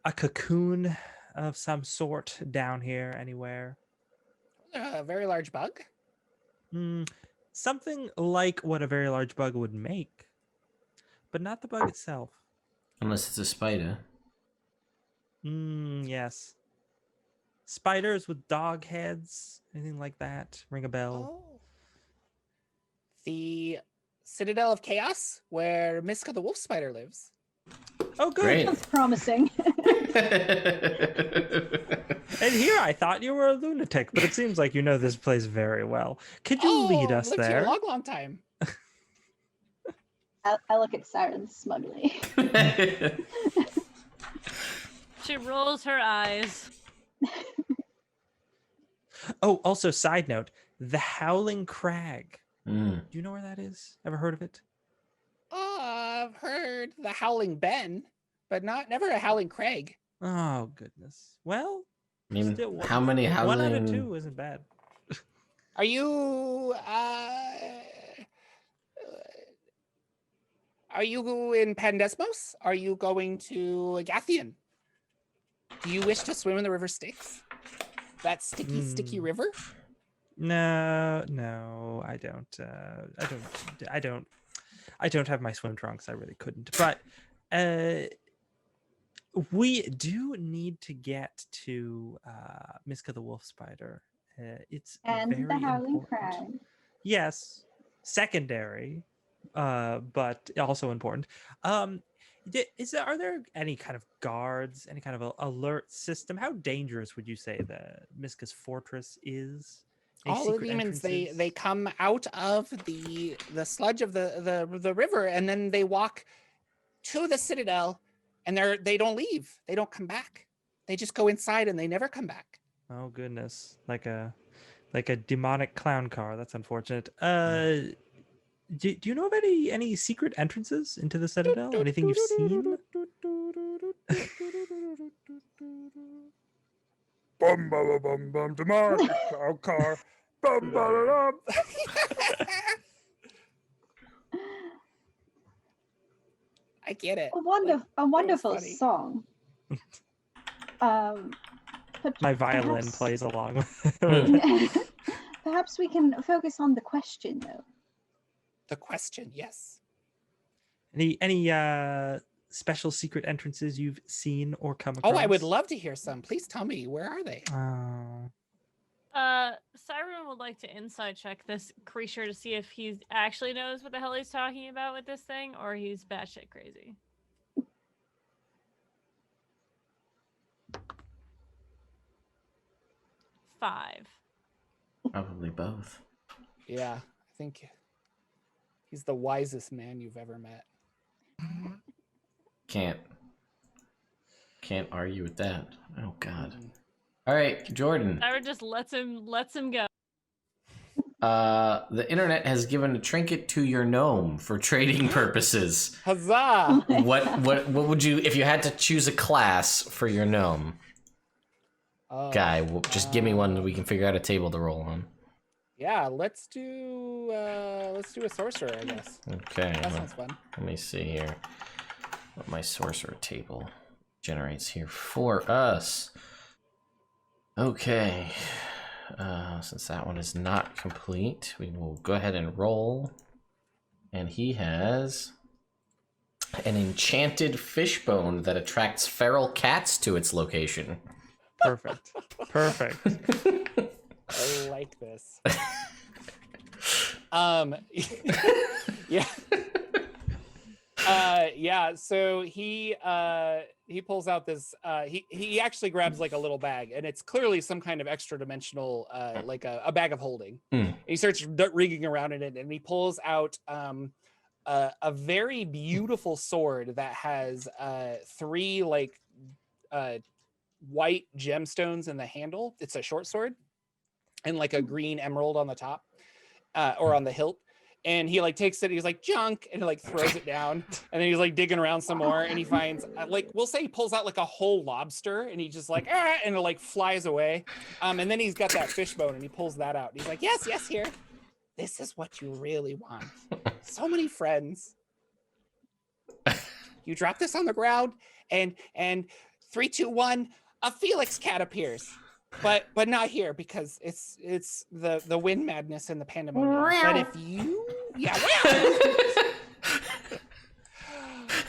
a cocoon of some sort down here anywhere? A very large bug? Something like what a very large bug would make, but not the bug itself. Unless it's a spider. Yes. Spiders with dog heads, anything like that. Ring a bell. Oh. The Citadel of Chaos, where Miska the wolf spider lives. Oh, good. Great. That's promising. And here I thought you were a lunatic, but it seems like you know this place very well. Could you lead us lived here there? a long, long time. I look at Siren smugly. She rolls her eyes. Oh, also, side note, the Howling Crag. Mm. Do you know where that is? Ever heard of it? I've heard the Howling Ben, but never a Howling Craig. Oh, goodness. Well, I mean, still, how many one out of howling? two isn't bad. Are you in Pandesmos? Are you going to Gathian? Do you wish to swim in the river Styx? That sticky river? No, I don't. I don't have my swim trunks. I really couldn't. But we do need to get to Miska the wolf spider. It's And very the Howling important. Crag. Yes, secondary, but also important. Are there any kind of guards, any kind of a alert system? How dangerous would you say the Miska's fortress is? Any All the secret demons they entrances? come out of the sludge of the river, and then they walk to the citadel, and they don't leave. They don't come back. They just go inside and they never come back. Oh goodness, like a demonic clown car. That's unfortunate. Do you know of any secret entrances into the citadel? Anything you've seen? Bum bum bum bum demonic clown car. Bum bum bum. I get it. A wonderful funny. song. But My violin perhaps- plays along with Perhaps we can focus on the question, though. The question, yes. any special secret entrances you've seen or come across? Oh, I would love to hear some. Please tell me, where are they? Oh. Siren would like to insight check this creature to see if he actually knows what the hell he's talking about with this thing, or he's batshit crazy. Five. Probably both. Yeah, I think he's the wisest man you've ever met. Can't argue with that. Oh God. All right, Jordan. Siren just lets him go. The internet has given a trinket to your gnome for trading purposes. Huzzah! What would you, if you had to choose a class for your gnome? Guy, just give me one that we can figure out a table to roll on. Yeah, let's do a sorcerer, I guess. Okay. That sounds fun. Let me see here what my sorcerer table generates here for us. Okay. Since that one is not complete, we will go ahead and roll. And he has an enchanted fishbone that attracts feral cats to its location. Perfect. I like this. Yeah. Yeah, so he pulls out this he actually grabs like a little bag, and it's clearly some kind of extra dimensional like a bag of holding. And he starts rigging around in it, and he pulls out a very beautiful sword that has 3 like white gemstones in the handle. It's a short sword, and like a green emerald on the top or on the hilt. And he like takes it, he's like junk, and like throws it down, and then he's like digging around some more, and he finds like, we'll say he pulls out like a whole lobster, and he just like and it like flies away. And then he's got that fish bone, and he pulls that out, and he's like, yes, here, this is what you really want. So many friends. You drop this on the ground, and 3, 2, 1, a Felix cat appears. But not here, because it's the wind madness and the pandemonium. But if you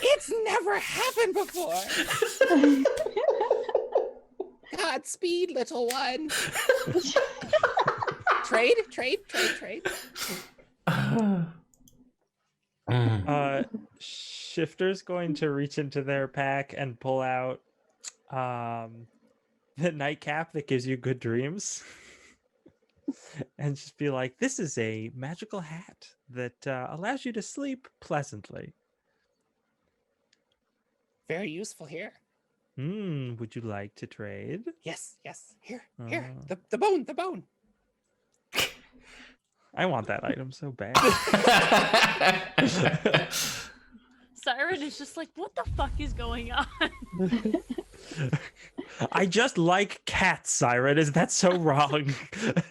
it's never happened before. Godspeed, little one. Trade. Shifter's going to reach into their pack and pull out the nightcap that gives you good dreams. And just be like, this is a magical hat that allows you to sleep pleasantly. Very useful here. Would you like to trade? Yes. Here. The bone. I want that item so bad. Siren is just like, what the fuck is going on? I just like cats, Siren. Is that so wrong?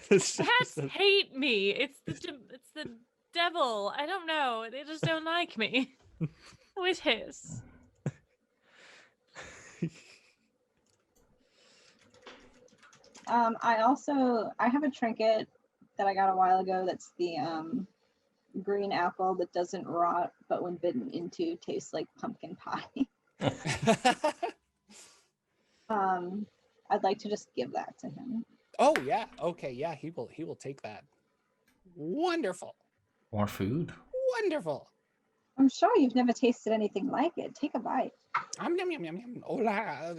Cats hate me. It's the devil. I don't know. They just don't like me. Always hiss. I have a trinket that I got a while ago. That's the green apple that doesn't rot, but when bitten into, tastes like pumpkin pie. I'd like to just give that to him. Oh yeah. Okay. Yeah. He will take that. Wonderful. More food. Wonderful. I'm sure you've never tasted anything like it. Take a bite. Yum. Hola.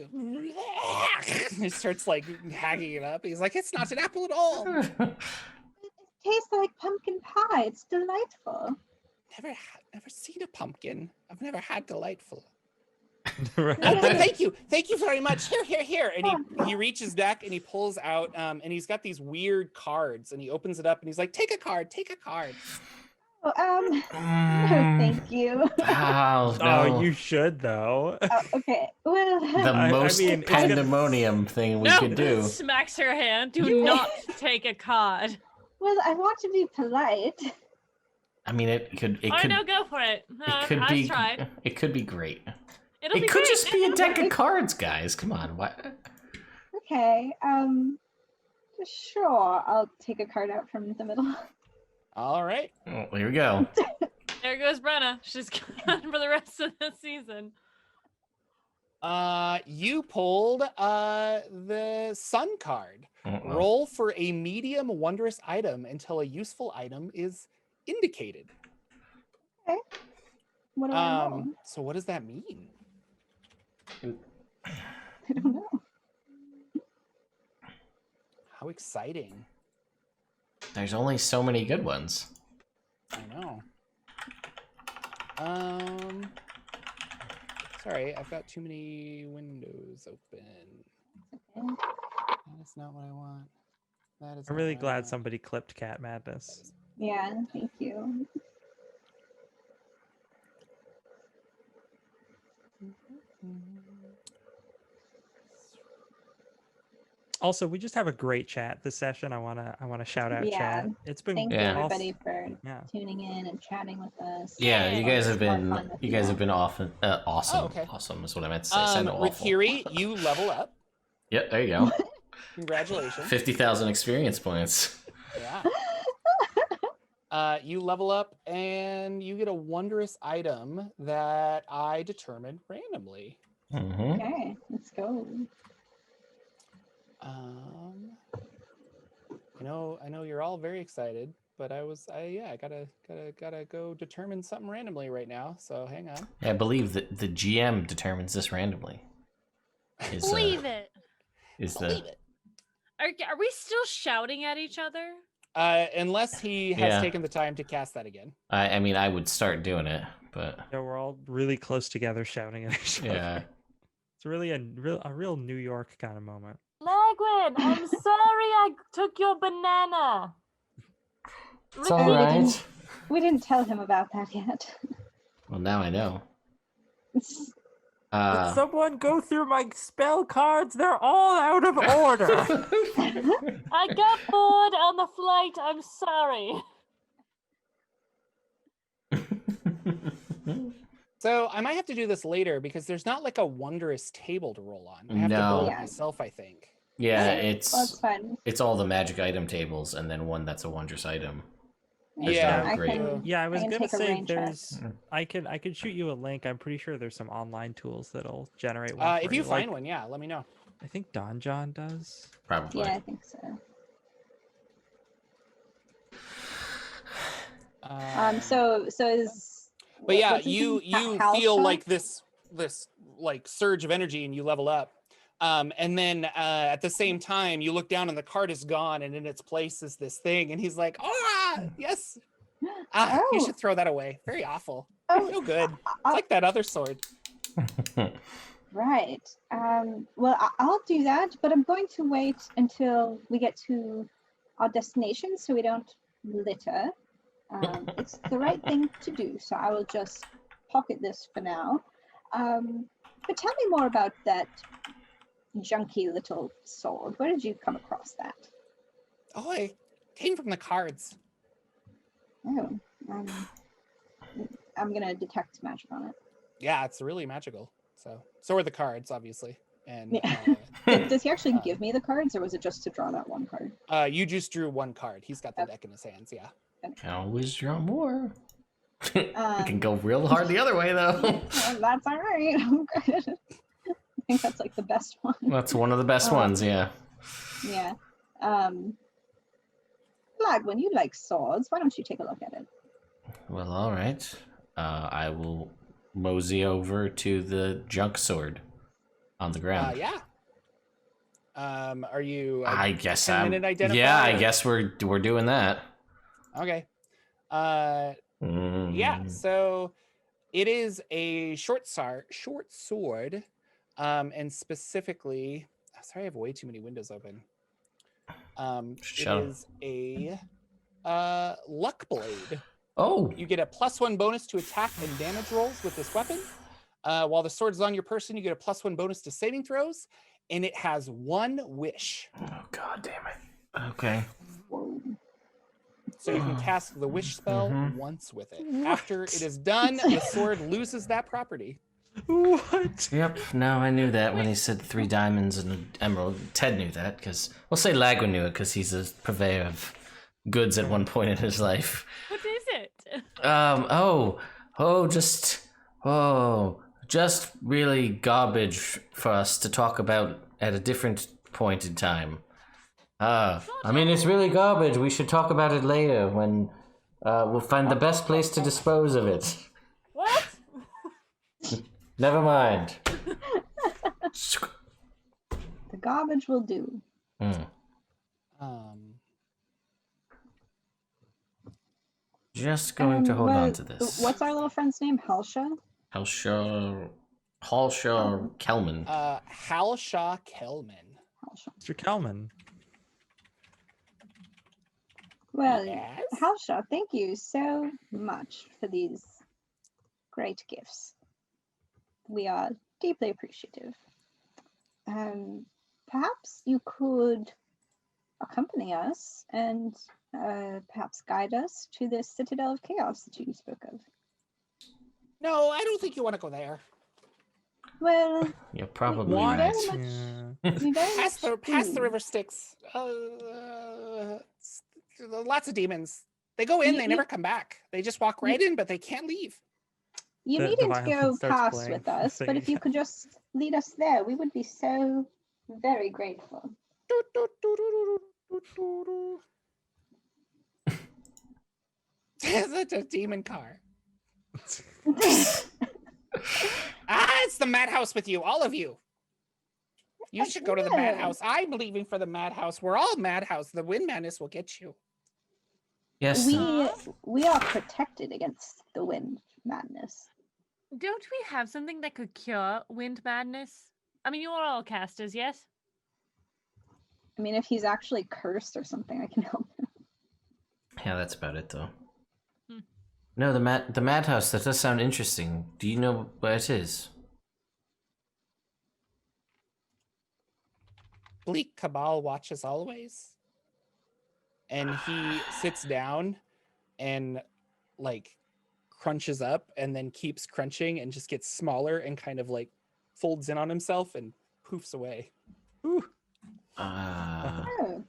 He starts like hagging it up. He's like, it's not an apple at all. It tastes like pumpkin pie. It's delightful. Never seen a pumpkin. I've never had delightful. Right. Oh, but thank you very much. Here. And he reaches back and he pulls out and he's got these weird cards, and he opens it up and he's like, take a card. Oh, no, thank you. Oh, no. Oh, you should though. Okay. Well, The most pandemonium thing we could do. Smacks her hand. Do not take a card. well, I want to be polite. I mean, it could. No, go for it. It could be. Tried. It could be great. It'll be It could great. just be a deck of cards, guys. Come on, what? Okay. Sure. I'll take a card out from the middle. All right. Oh, here we go. There goes Brenna. She's gone for the rest of the season. You pulled the sun card. Uh-oh. Roll for a medium wondrous item until a useful item is indicated. Okay. What do I roll? So what does that mean? I don't know. How exciting. There's only so many good ones. I know. Sorry, I've got too many windows open. That's not what I want. That is. I'm really glad somebody clipped Cat Madness. Yeah, thank you. Also, we just have a great chat this session. I wanna shout out chat. It's been Thank you Yeah. everybody for tuning in and chatting with us. Yeah, you guys have It's more been. fun with You guys have been awesome. Oh, okay. Awesome is what I meant to say. Said awful. Rikiri, you level up. Yep, there you go. Congratulations. 50,000 experience points. Yeah. You level up and you get a wondrous item that I determined randomly. Mm-hmm. Okay, let's go. I know you're all very excited, but I gotta go determine something randomly right now. So hang on. I believe that the GM determines this randomly. Believe it. Believe it. Are we still shouting at each other? Unless he has Yeah. taken the time to cast that again. I mean, I would start doing it, but Yeah, we're all really close together shouting at each other. yeah. It's really a real New York kind of moment. Lagwin, I'm sorry I took your banana. It's all right. We didn't tell him about that yet. Well, now I know. Did someone go through my spell cards? They're all out of order. I got bored on the flight. I'm sorry. So I might have to do this later because there's not like a wondrous table to roll on. I have to No. roll it Yeah. myself, I think. Yeah, That's fine. it's all the magic item tables and then one that's a wondrous item. There's Yeah, no I great- can. Yeah, I was can gonna take a say rain check. there's. I could shoot you a link. I'm pretty sure there's some online tools that'll generate one. If for you find like, one, yeah, let me know. I think Don John does. Probably. Yeah, I think so. So is. But yeah, what's his you name? feel Halsha? like this like surge of energy and you level up. And then at the same time, you look down and the card is gone, and in its place is this thing, and he's like, "Oh, yes, you Oh. should throw that away. Very awful. I Oh, feel good. It's I'll- like that other sword." Right. Well, I'll do that, but I'm going to wait until we get to our destination so we don't litter. It's the right thing to do, so I will just pocket this for now. But tell me more about that junky little sword. Where did you come across that? Oh, it came from the cards. Oh, I'm gonna detect magic on it. Yeah, it's really magical. So are the cards, obviously. And Yeah. Does he actually give me the cards, or was it just to draw that one card? you just drew one card. He's got the deck in his hands. Yeah. Can always draw more. We Um, can go real hard the other way though. Well, that's all right. I'm good. I think that's like the best one. That's one of the best ones, yeah. Yeah. Lagwin, you like swords. Why don't you take a look at it? Well, all right. I will mosey over to the junk sword on the ground. Yeah. Are you? I guess 10-minute identifier? Yeah, I guess we're doing that. Okay. Yeah. So it is a short sword, and specifically, sorry, I have way too many windows open. It is a luck blade. Oh, You get a +1 bonus to attack and damage rolls with this weapon. While the sword is on your person, you get a +1 bonus to saving throws, and it has one wish. oh, god damn it. Okay. So you can cast the wish spell Mhm. once with it. After it is done, the sword loses that property. What? Yep. No, I knew that when he said 3 diamonds and an emerald. Ted knew that because we'll say Lagwin knew it because he's a purveyor of goods at one point in his life. What is it? Just really garbage for us to talk about at a different point in time. I mean, it's really garbage. We should talk about it later when we'll find the best place to dispose of it. What? Never mind. The garbage will do. Just going to hold on to Well, this. What's our little friend's name? Halsha? Halshaw Kelman. Halshaw Kelman. Halsha. Mr. Kelman. Well, Yes? Halsha, thank you so much for these great gifts. We are deeply appreciative. Perhaps you could accompany us and perhaps guide us to this Citadel of Chaos that you spoke of. No, I don't think you want to go there. Well, You're probably What? right. Yeah. we very Past much the do. river Styx. Lots of demons. They go in, they never come back. They just walk right in, but they can't leave. You The needn't violin go starts past playing, with us, but if singing. you could just lead us there, we would be so very grateful. It's a demon car. It's the madhouse with you, all of you. You should go to the madhouse. I'm leaving for the madhouse. We're all madhouse. The wind madness will get you. Yes. We are protected against the wind madness. Don't we have something that could cure wind madness? I mean, you're all casters, yes? I mean, if he's actually cursed or something, I can help him. Yeah, that's about it, though. No, the madhouse. That does sound interesting. Do you know where it is? Bleak Cabal watches always. And he sits down and like crunches up and then keeps crunching and just gets smaller and kind of like folds in on himself and poofs away. Ooh. Oh,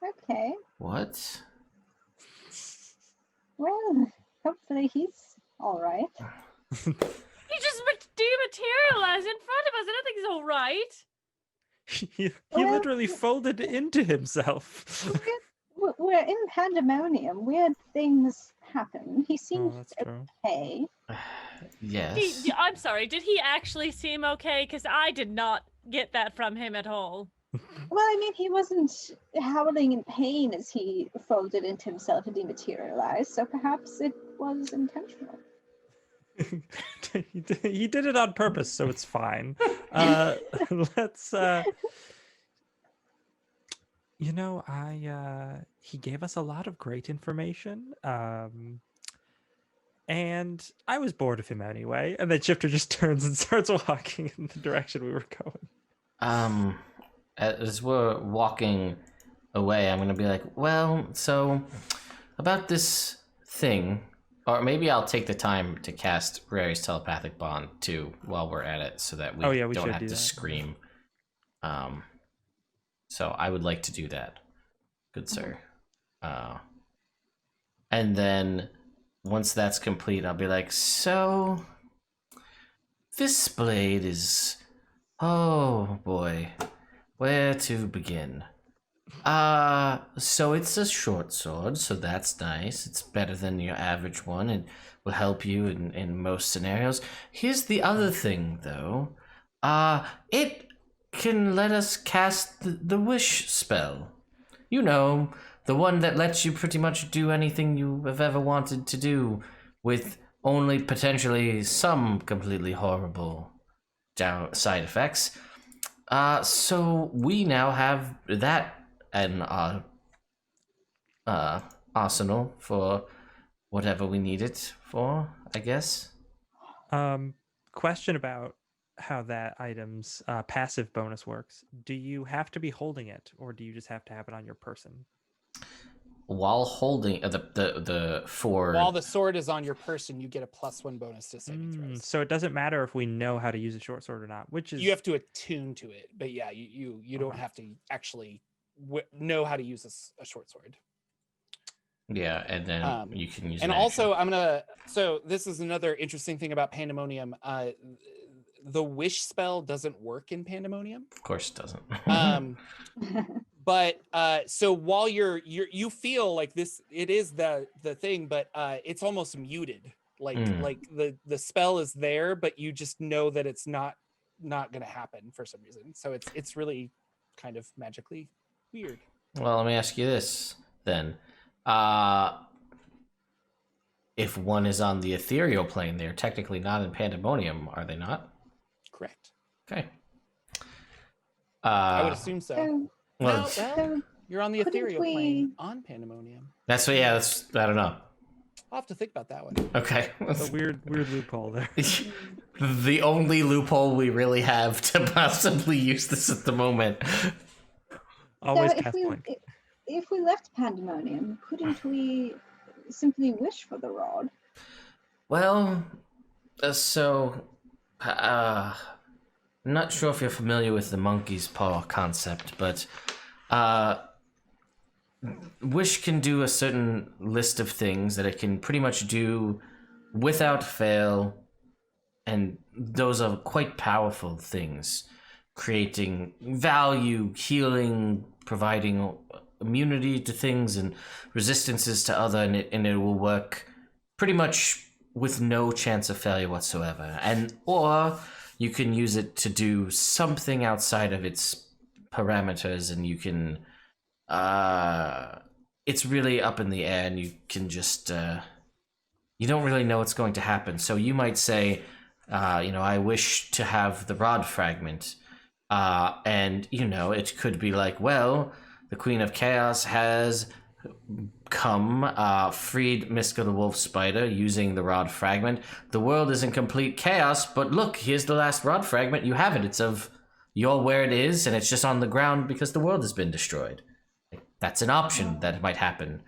okay. What? Well, hopefully he's all right. He just dematerialized in front of us. I don't think he's all right. He Well- literally folded into himself. We're in Pandemonium. Weird things happen. He Oh, seems that's true. okay. Yes. I'm sorry. Did he actually seem okay? Because I did not get that from him at all. Well, I mean, he wasn't howling in pain as he folded into himself and dematerialized, so perhaps it was intentional. He did it on purpose, so it's fine. Let's. You know, he gave us a lot of great information, and I was bored of him anyway. And then Shifter just turns and starts walking in the direction we were going. As we're walking away, I'm gonna be like, well, so about this thing, or maybe I'll take the time to cast Rary's telepathic bond too while we're at it, so that we We don't should have do to that. scream. So I would like to do that, good sir. And then once that's complete, I'll be like, so this blade is, oh boy, where to begin? So it's a short sword, so that's nice. It's better than your average one and will help you in most scenarios. Here's the other thing, though. It can let us cast the wish spell. You know, the one that lets you pretty much do anything you have ever wanted to do with only potentially some completely horrible side effects. So we now have that in our arsenal for whatever we need it for, I guess. Question about how that item's passive bonus works. Do you have to be holding it, or do you just have to have it on your person? While holding the four, While the sword is on your person, you get a +1 bonus to saving throws. So it doesn't matter if we know how to use a short sword or not, which is You have to attune to it, but yeah, you don't have to actually know how to use a short sword. yeah, and then you can use. And an also, action. So this is another interesting thing about Pandemonium. The wish spell doesn't work in Pandemonium. Of course, it doesn't. But so while you feel like this, it is the thing, but it's almost muted. Like the spell is there, but you just know that it's not going to happen for some reason. So it's really kind of magically weird. Well, let me ask you this then. If one is on the ethereal plane, they're technically not in Pandemonium, are they not? Correct. Okay. I would assume so. Well, So You're on the couldn't ethereal we- plane on Pandemonium. that's what. Yeah, that's. I don't know. I'll have to think about that one. Okay. a weird loophole there. The only loophole we really have to possibly use this at the moment. Always so cast blank. if we left Pandemonium, couldn't we simply wish for the rod? Well, I'm not sure if you're familiar with the monkey's paw concept, but Wish can do a certain list of things that it can pretty much do without fail, and those are quite powerful things, creating value, healing, providing immunity to things and resistances to other, and it will work pretty much with no chance of failure whatsoever. Or you can use it to do something outside of its parameters, and you can it's really up in the air, and you can just you don't really know what's going to happen. So you might say, I wish to have the rod fragment, and it could be like, well, the Queen of Chaos has come, freed Miska the Wolf Spider using the rod fragment. The world is in complete chaos, but look, here's the last rod fragment. You have it. It's of where it is, and it's just on the ground because the world has been destroyed. That's an option that might happen.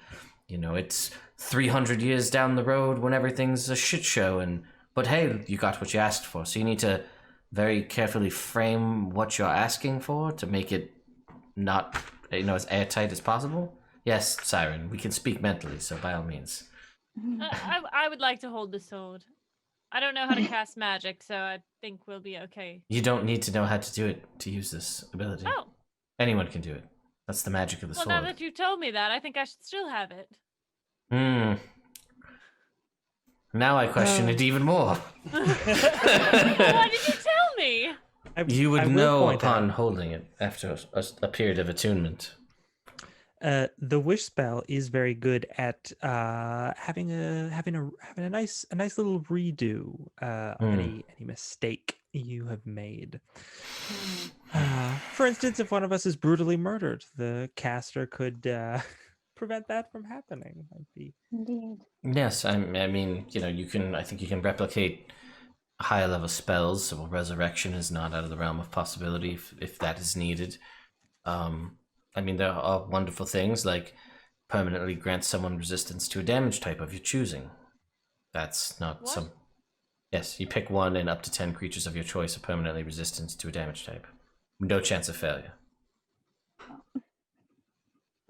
It's 300 years down the road when everything's a shit show, but hey, you got what you asked for. So you need to very carefully frame what you're asking for to make it not, as airtight as possible. Yes, Siren, we can speak mentally, so by all means. I would like to hold the sword. I don't know how to cast magic, so I think we'll be okay. You don't need to know how to do it to use this ability. Oh. Anyone can do it. That's the magic of the sword. Well, now that you told me that, I think I should still have it. Now I question it even more. Why did you tell me? You would know upon holding it after a period of attunement. The wish spell is very good at having a nice little redo of any mistake you have made. For instance, if one of us is brutally murdered, the caster could prevent that from happening. Indeed. Yes, I mean, you can. I think you can replicate higher level spells. So resurrection is not out of the realm of possibility if that is needed. There are wonderful things like permanently grant someone resistance to a damage type of your choosing. That's not what? Yes, you pick one, and up to 10 creatures of your choice are permanently resistant to a damage type. No chance of failure.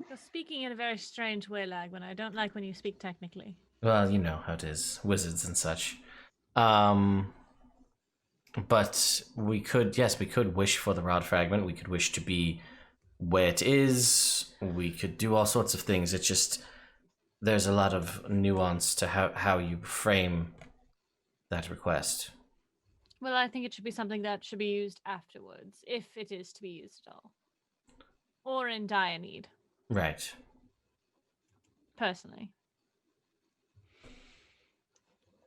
You're speaking in a very strange way, Lagwin. I don't like when you speak technically. Well, you know how it is, wizards and such. But we could wish for the rod fragment. We could wish to be where it is. We could do all sorts of things. It's just there's a lot of nuance to how you frame that request. Well, I think it should be something that should be used afterwards, if it is to be used at all. Or in dire need. Right. Personally.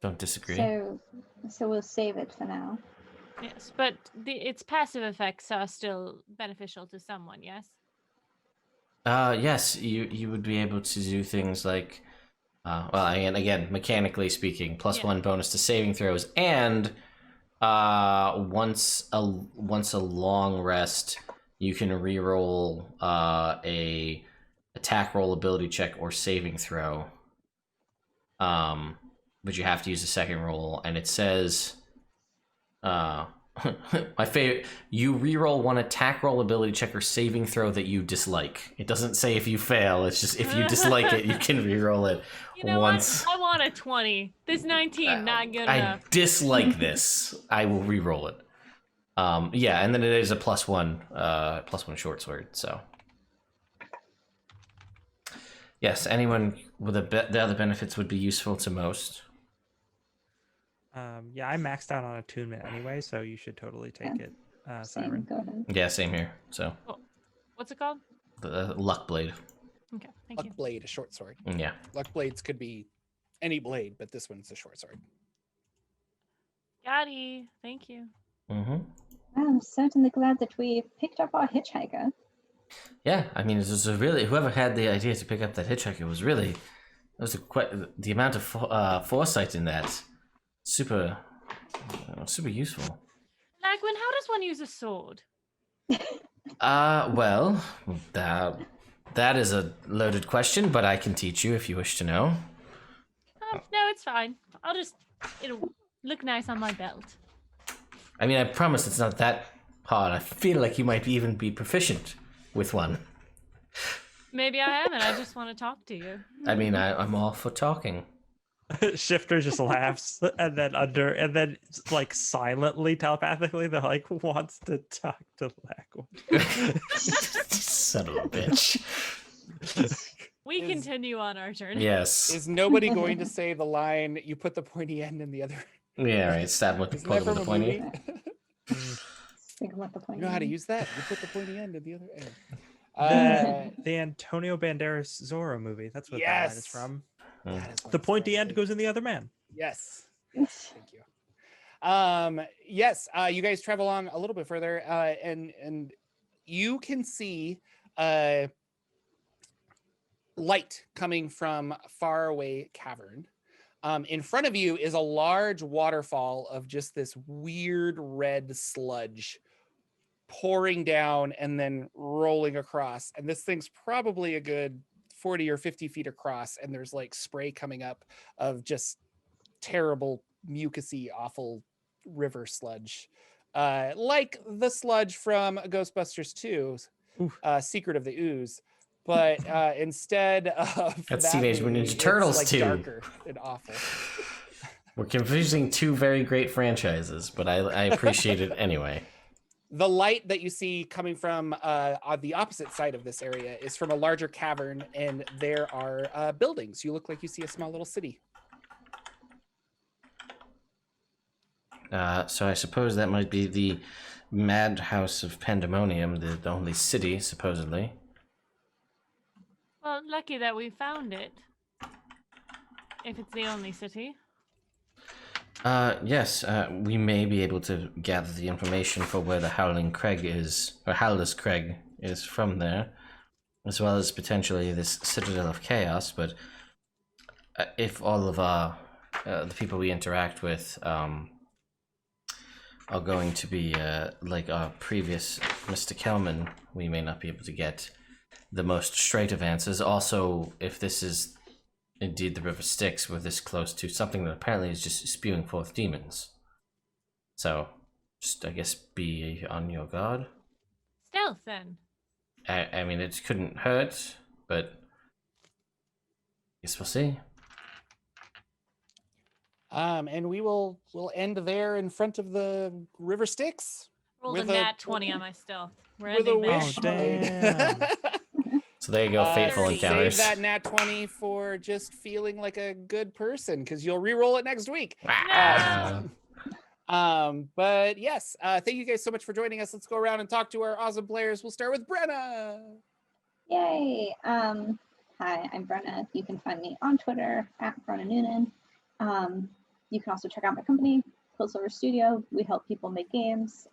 Don't disagree. So we'll save it for now. Yes, but its passive effects are still beneficial to someone, yes? Yes, you would be able to do things like, again, mechanically speaking, +1 bonus to saving throws, and once a long rest, you can reroll a attack roll, ability check, or saving throw. But you have to use a second roll, and it says, my favorite, you reroll one attack roll, ability check, or saving throw that you dislike. It doesn't say if you fail, it's just if you dislike it, you can reroll it once. What? I want a 20. This 19, not good enough. I dislike this. I will reroll it. And then it is a +1 short sword, so. Yes, anyone with the other benefits would be useful to most. I maxed out on attunement anyway, so you should totally take it, Siren. Go ahead. Yeah, same here. So. Oh, what's it called? The luck blade. Okay, thank you. Luck blade, a short sword. Yeah. Luck blades could be any blade, but this one's a short sword. Yadi, thank you. Mm-hmm. I'm certainly glad that we picked up our hitchhiker. Yeah, I mean, it was whoever had the idea to pick up that hitchhiker was quite the amount of foresight in that. Super useful. Lagwin, how does one use a sword? Well, that is a loaded question, but I can teach you if you wish to know. No, it's fine. It'll look nice on my belt. I mean, I promise it's not that hard. I feel like you might even be proficient with one. Maybe I am, and I just want to talk to you. I mean, I'm all for talking. Shifter just laughs, and then like silently, telepathically, they're like, wants to talk to Lagwin. Son of a bitch. We Is- continue on our turn. Yes. Is nobody going to say the line, you put the pointy end in the other? Yeah, right. Stab with the Isn't that poke with from the a pointy. movie? Think about the point. You know how to use that? You put the pointy end in the other end. The Antonio Banderas Zorro movie. That's what that line is Yes. from. That is what The it's pointy from. end goes in the other man. Yes. Thank you. Yes, you guys travel on a little bit further, and you can see light coming from a faraway cavern. In front of you is a large waterfall of just this weird red sludge pouring down and then rolling across. And this thing's probably a good 40 or 50 feet across. And there's like spray coming up of just terrible, mucusy, awful river sludge. Like the sludge from Ghostbusters 2, Secret of the Ooze. But instead of That's that Teenage movie, Mutant Ninja it's, Turtles like 2. darker and awful. We're confusing two very great franchises, but I appreciate it anyway. The light that you see coming from on the opposite side of this area is from a larger cavern, and there are buildings. You look like you see a small little city. So I suppose that might be the madhouse of Pandemonium, the only city, supposedly. Well, lucky that we found it. If it's the only city. Yes, we may be able to gather the information for where the Howling Crag is, or Howler's Crag is from there, as well as potentially this Citadel of Chaos, but if all of the people we interact with are going to be like our previous Mr. Kelman, we may not be able to get the most straight of answers. Also, if this is indeed the River Styx, we're this close to something that apparently is just spewing forth demons. So, just I guess be on your guard. Stealth, then. I mean, it couldn't hurt, but I guess we'll see. And we'll end there in front of the River Styx. Rolled a With a- nat 20 on my stealth. We're with a ending there. wish. Oh, damn. So there you go, fateful encounters. Save that nat 20 for just feeling like a good person, because you'll re-roll it next week. But yes, thank you guys so much for joining us. Let's go around and talk to our awesome players. We'll start with Brenna. Yay. Hi, I'm Brenna. You can find me on Twitter at Brenna Noonan. You can also check out my company, Quillsilver Studio. We help people make games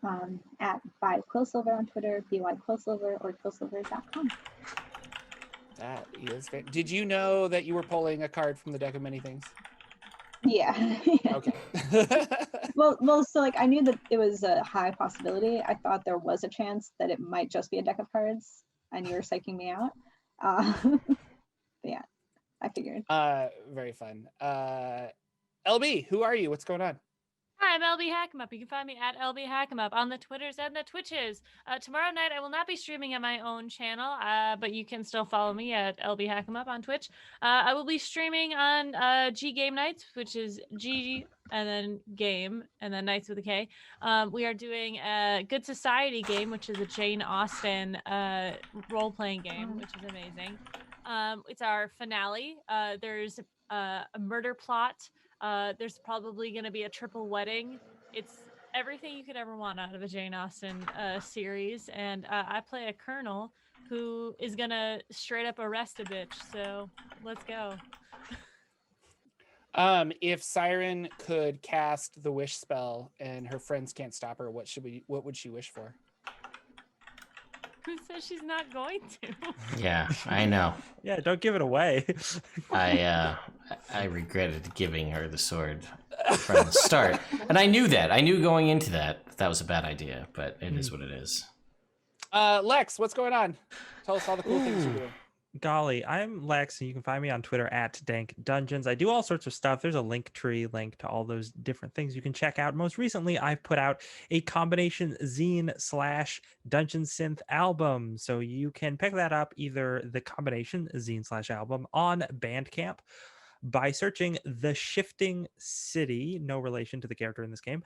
at Buy Quillsilver on Twitter, BY Quillsilver, or quillsilver.com. That is great. Did you know that you were pulling a card from the deck of many things? Yeah. Okay. Well, so like I knew that it was a high possibility. I thought there was a chance that it might just be a deck of cards, and you were psyching me out. Yeah, I figured. Very fun. LB, who are you? What's going on? Hi, I'm LB Hackemup. You can find me at LB Hackemup on the Twitters and the Twitches. Tomorrow night, I will not be streaming at my own channel, but you can still follow me at LB Hackemup on Twitch. I will be streaming on G Game Nights, which is G and then Game and then Nights with a K. We are doing a Good Society game, which is a Jane Austen role-playing game, which is amazing. It's our finale. There's a murder plot. There's probably going to be a triple wedding. It's everything you could ever want out of a Jane Austen series. And I play a colonel who is going to straight up arrest a bitch. So let's go. If Siren could cast the wish spell and her friends can't stop her, what would she wish for? Who says she's not going to? Yeah, I know. Yeah, don't give it away. I regretted giving her the sword from the start, and I knew that. I knew going into that was a bad idea, but it is what it is. Lex, what's going on? Tell us all the cool things you're doing. Golly, I'm Lex, and you can find me on Twitter at Dank Dungeons. I do all sorts of stuff. There's a link tree link to all those different things you can check out. Most recently, I've put out a combination zine / Dungeon Synth album. So you can pick that up, either the combination zine / album on Bandcamp, by searching The Shifting City, no relation to the character in this game.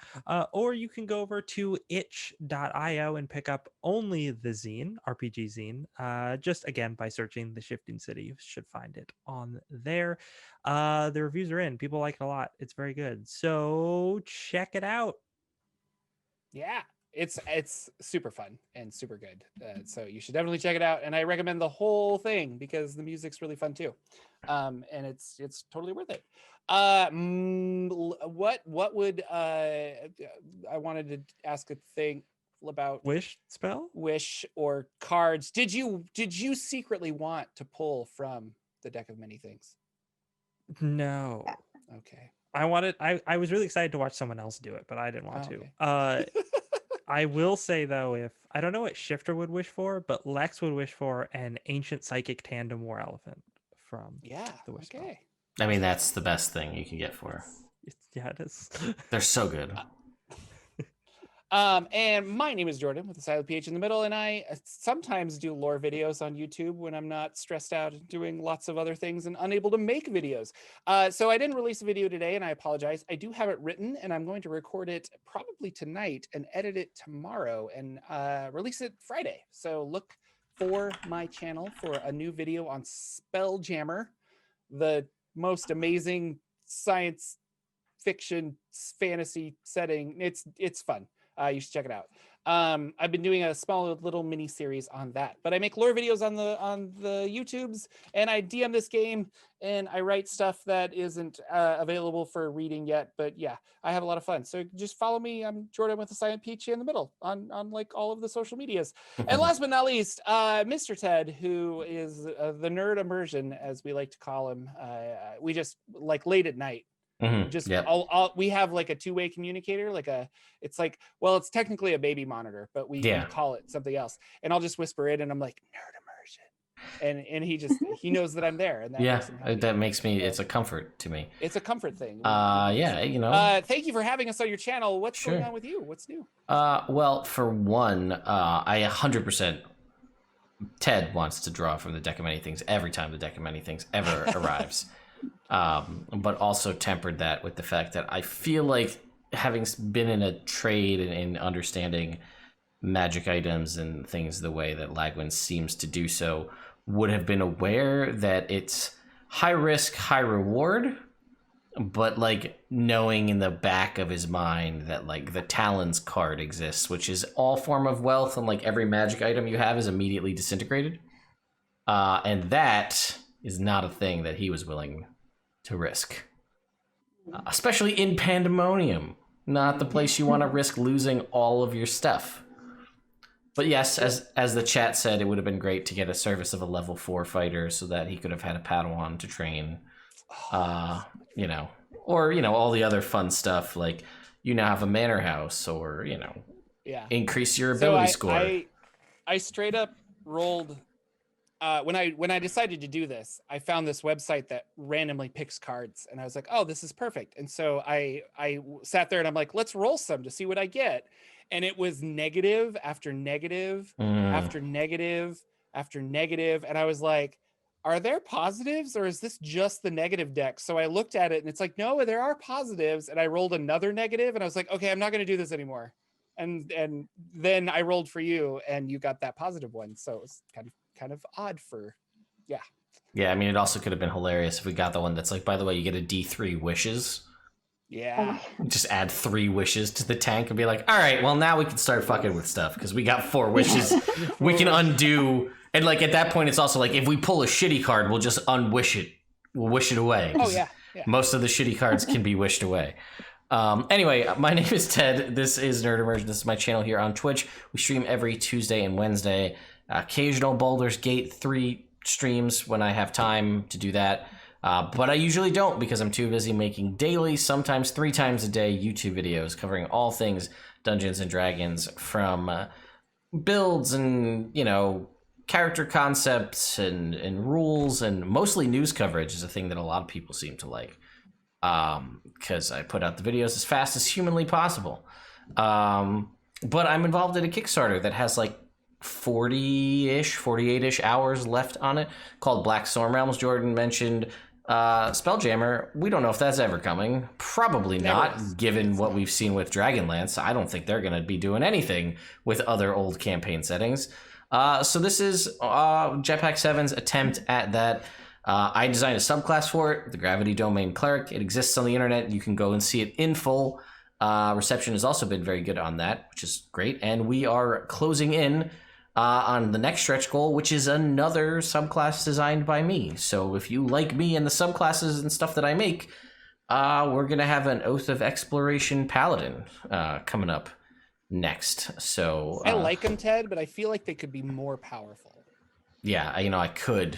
Or you can go over to itch.io and pick up only the zine, RPG zine, just again by searching The Shifting City. You should find it on there. The reviews are in. People like it a lot. It's very good. So check it out. Yeah, it's super fun and super good. So you should definitely check it out. And I recommend the whole thing because the music's really fun too. And it's totally worth it. What would I wanted to ask a thing about Wish spell? Wish or cards. Did you secretly want to pull from the deck of many things? No. Okay. I was really excited to watch someone else do it, but I didn't want to. Okay. I will say though, if I don't know what Shifter would wish for, but Lex would wish for an Ancient Psychic Tandem War Elephant from the Wish spell. Okay. I mean, that's the best thing you can get for her. Yeah, it is. They're so good. And my name is Jordan with a silent PH in the middle, and I sometimes do lore videos on YouTube when I'm not stressed out and doing lots of other things and unable to make videos. So I didn't release a video today, and I apologize. I do have it written, and I'm going to record it probably tonight and edit it tomorrow and release it Friday. So look for my channel for a new video on Spelljammer, the most amazing science fiction fantasy setting. It's fun. You should check it out. I've been doing a small little mini series on that, but I make lore videos on the YouTubes, and I DM this game, and I write stuff that isn't available for reading yet. But yeah, I have a lot of fun. So just follow me. I'm Jordan with a silent peachy in the middle on like all of the social medias. And last but not least, Mr. Ted, who is the Nerd Immersion, as we like to call him. We just like late at night. Just we have like a two-way communicator, it's technically a baby monitor, but we call it something else, and I'll just whisper it and I'm like, Nerd Immersion, and he knows that I'm there, and that makes me it's a comfort to me. It's a comfort thing. Thank you for having us on your channel. What's going on with you? What's new? Well, for one, I 100% Ted wants to draw from the deck of many things every time the deck of many things ever arrives. But also tempered that with the fact that I feel like, having been in a trade and understanding magic items and things the way that Lagwin seems to do so, would have been aware that it's high risk, high reward, but like knowing in the back of his mind that like the Talons card exists, which is all form of wealth, and like every magic item you have is immediately disintegrated. And that is not a thing that he was willing to risk, especially in Pandemonium, not the place you want to risk losing all of your stuff. But yes, as the chat said, it would have been great to get a service of a level 4 fighter so that he could have had a Padawan to train, or all the other fun stuff, like now have a manor house, or increase your ability score. I straight up rolled. When I decided to do this, I found this website that randomly picks cards, and I was like, oh, this is perfect. And so I sat there and I'm like, let's roll some to see what I get. And it was negative after negative after negative after negative. And I was like, are there positives, or is this just the negative deck? So I looked at it and it's like, no, there are positives. And I rolled another negative, and I was like, okay, I'm not going to do this anymore. And then I rolled for you, and you got that positive one. So it was kind of odd yeah, I mean, it also could have been hilarious if we got the one that's like, by the way, you get a D3 wishes. Just add 3 wishes to the tank and be like, all right, well, now we can start fucking with stuff because we got 4 wishes. We can undo, and like at that point it's also like, if we pull a shitty card, we'll just unwish it, we'll wish it away. Most of the shitty cards can be wished away. Anyway, my name is Ted. This is Nerd Immersion. This is my channel here on Twitch. We stream every Tuesday and Wednesday. Occasional Baldur's Gate 3 streams when I have time to do that. But I usually don't because I'm too busy making daily, sometimes 3 times a day, YouTube videos covering all things Dungeons and Dragons, from builds and, character concepts and rules, and mostly news coverage is a thing that a lot of people seem to like. Because I put out the videos as fast as humanly possible. But I'm involved in a Kickstarter that has like 48-ish hours left on it, called Black Storm Realms. Jordan mentioned Spelljammer, we don't know if that's ever coming. Probably Never not, is. given what we've seen with Dragonlance. I don't think they're going to be doing anything with other old campaign settings. So this is Jetpack 7's attempt at that. I designed a subclass for it, the Gravity Domain Cleric. It exists on the internet. You can go and see it in full. Reception has also been very good on that, which is great. And we are closing in on the next stretch goal, which is another subclass designed by me. So if you like me and the subclasses and stuff that I make, we're going to have an Oath of Exploration Paladin coming up next. So I like them, Ted, but I feel like they could be more powerful. Yeah, I could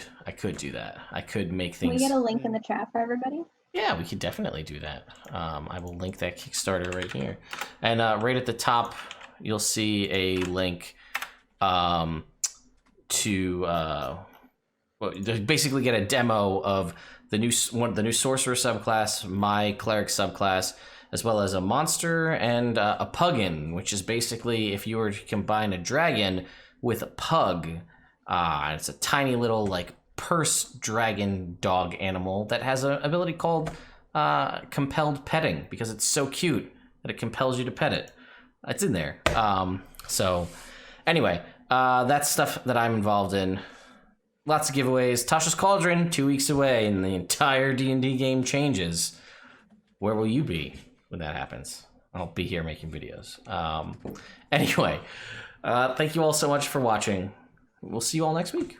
do that. I could make Can things. we get a link in the chat for everybody? Yeah, we could definitely do that. I will link that Kickstarter right here. And right at the top, you'll see a link to basically get a demo of the new sorcerer subclass, my cleric subclass, as well as a monster and a puggin, which is basically if you were to combine a dragon with a pug. It's a tiny little like purse dragon dog animal that has an ability called compelled petting because it's so cute that it compels you to pet it. It's in there. So anyway, that's stuff that I'm involved in. Lots of giveaways. Tasha's Cauldron, 2 weeks away, and the entire D&D game changes. Where will you be when that happens? I'll be here making videos. Anyway, thank you all so much for watching. We'll see you all next week.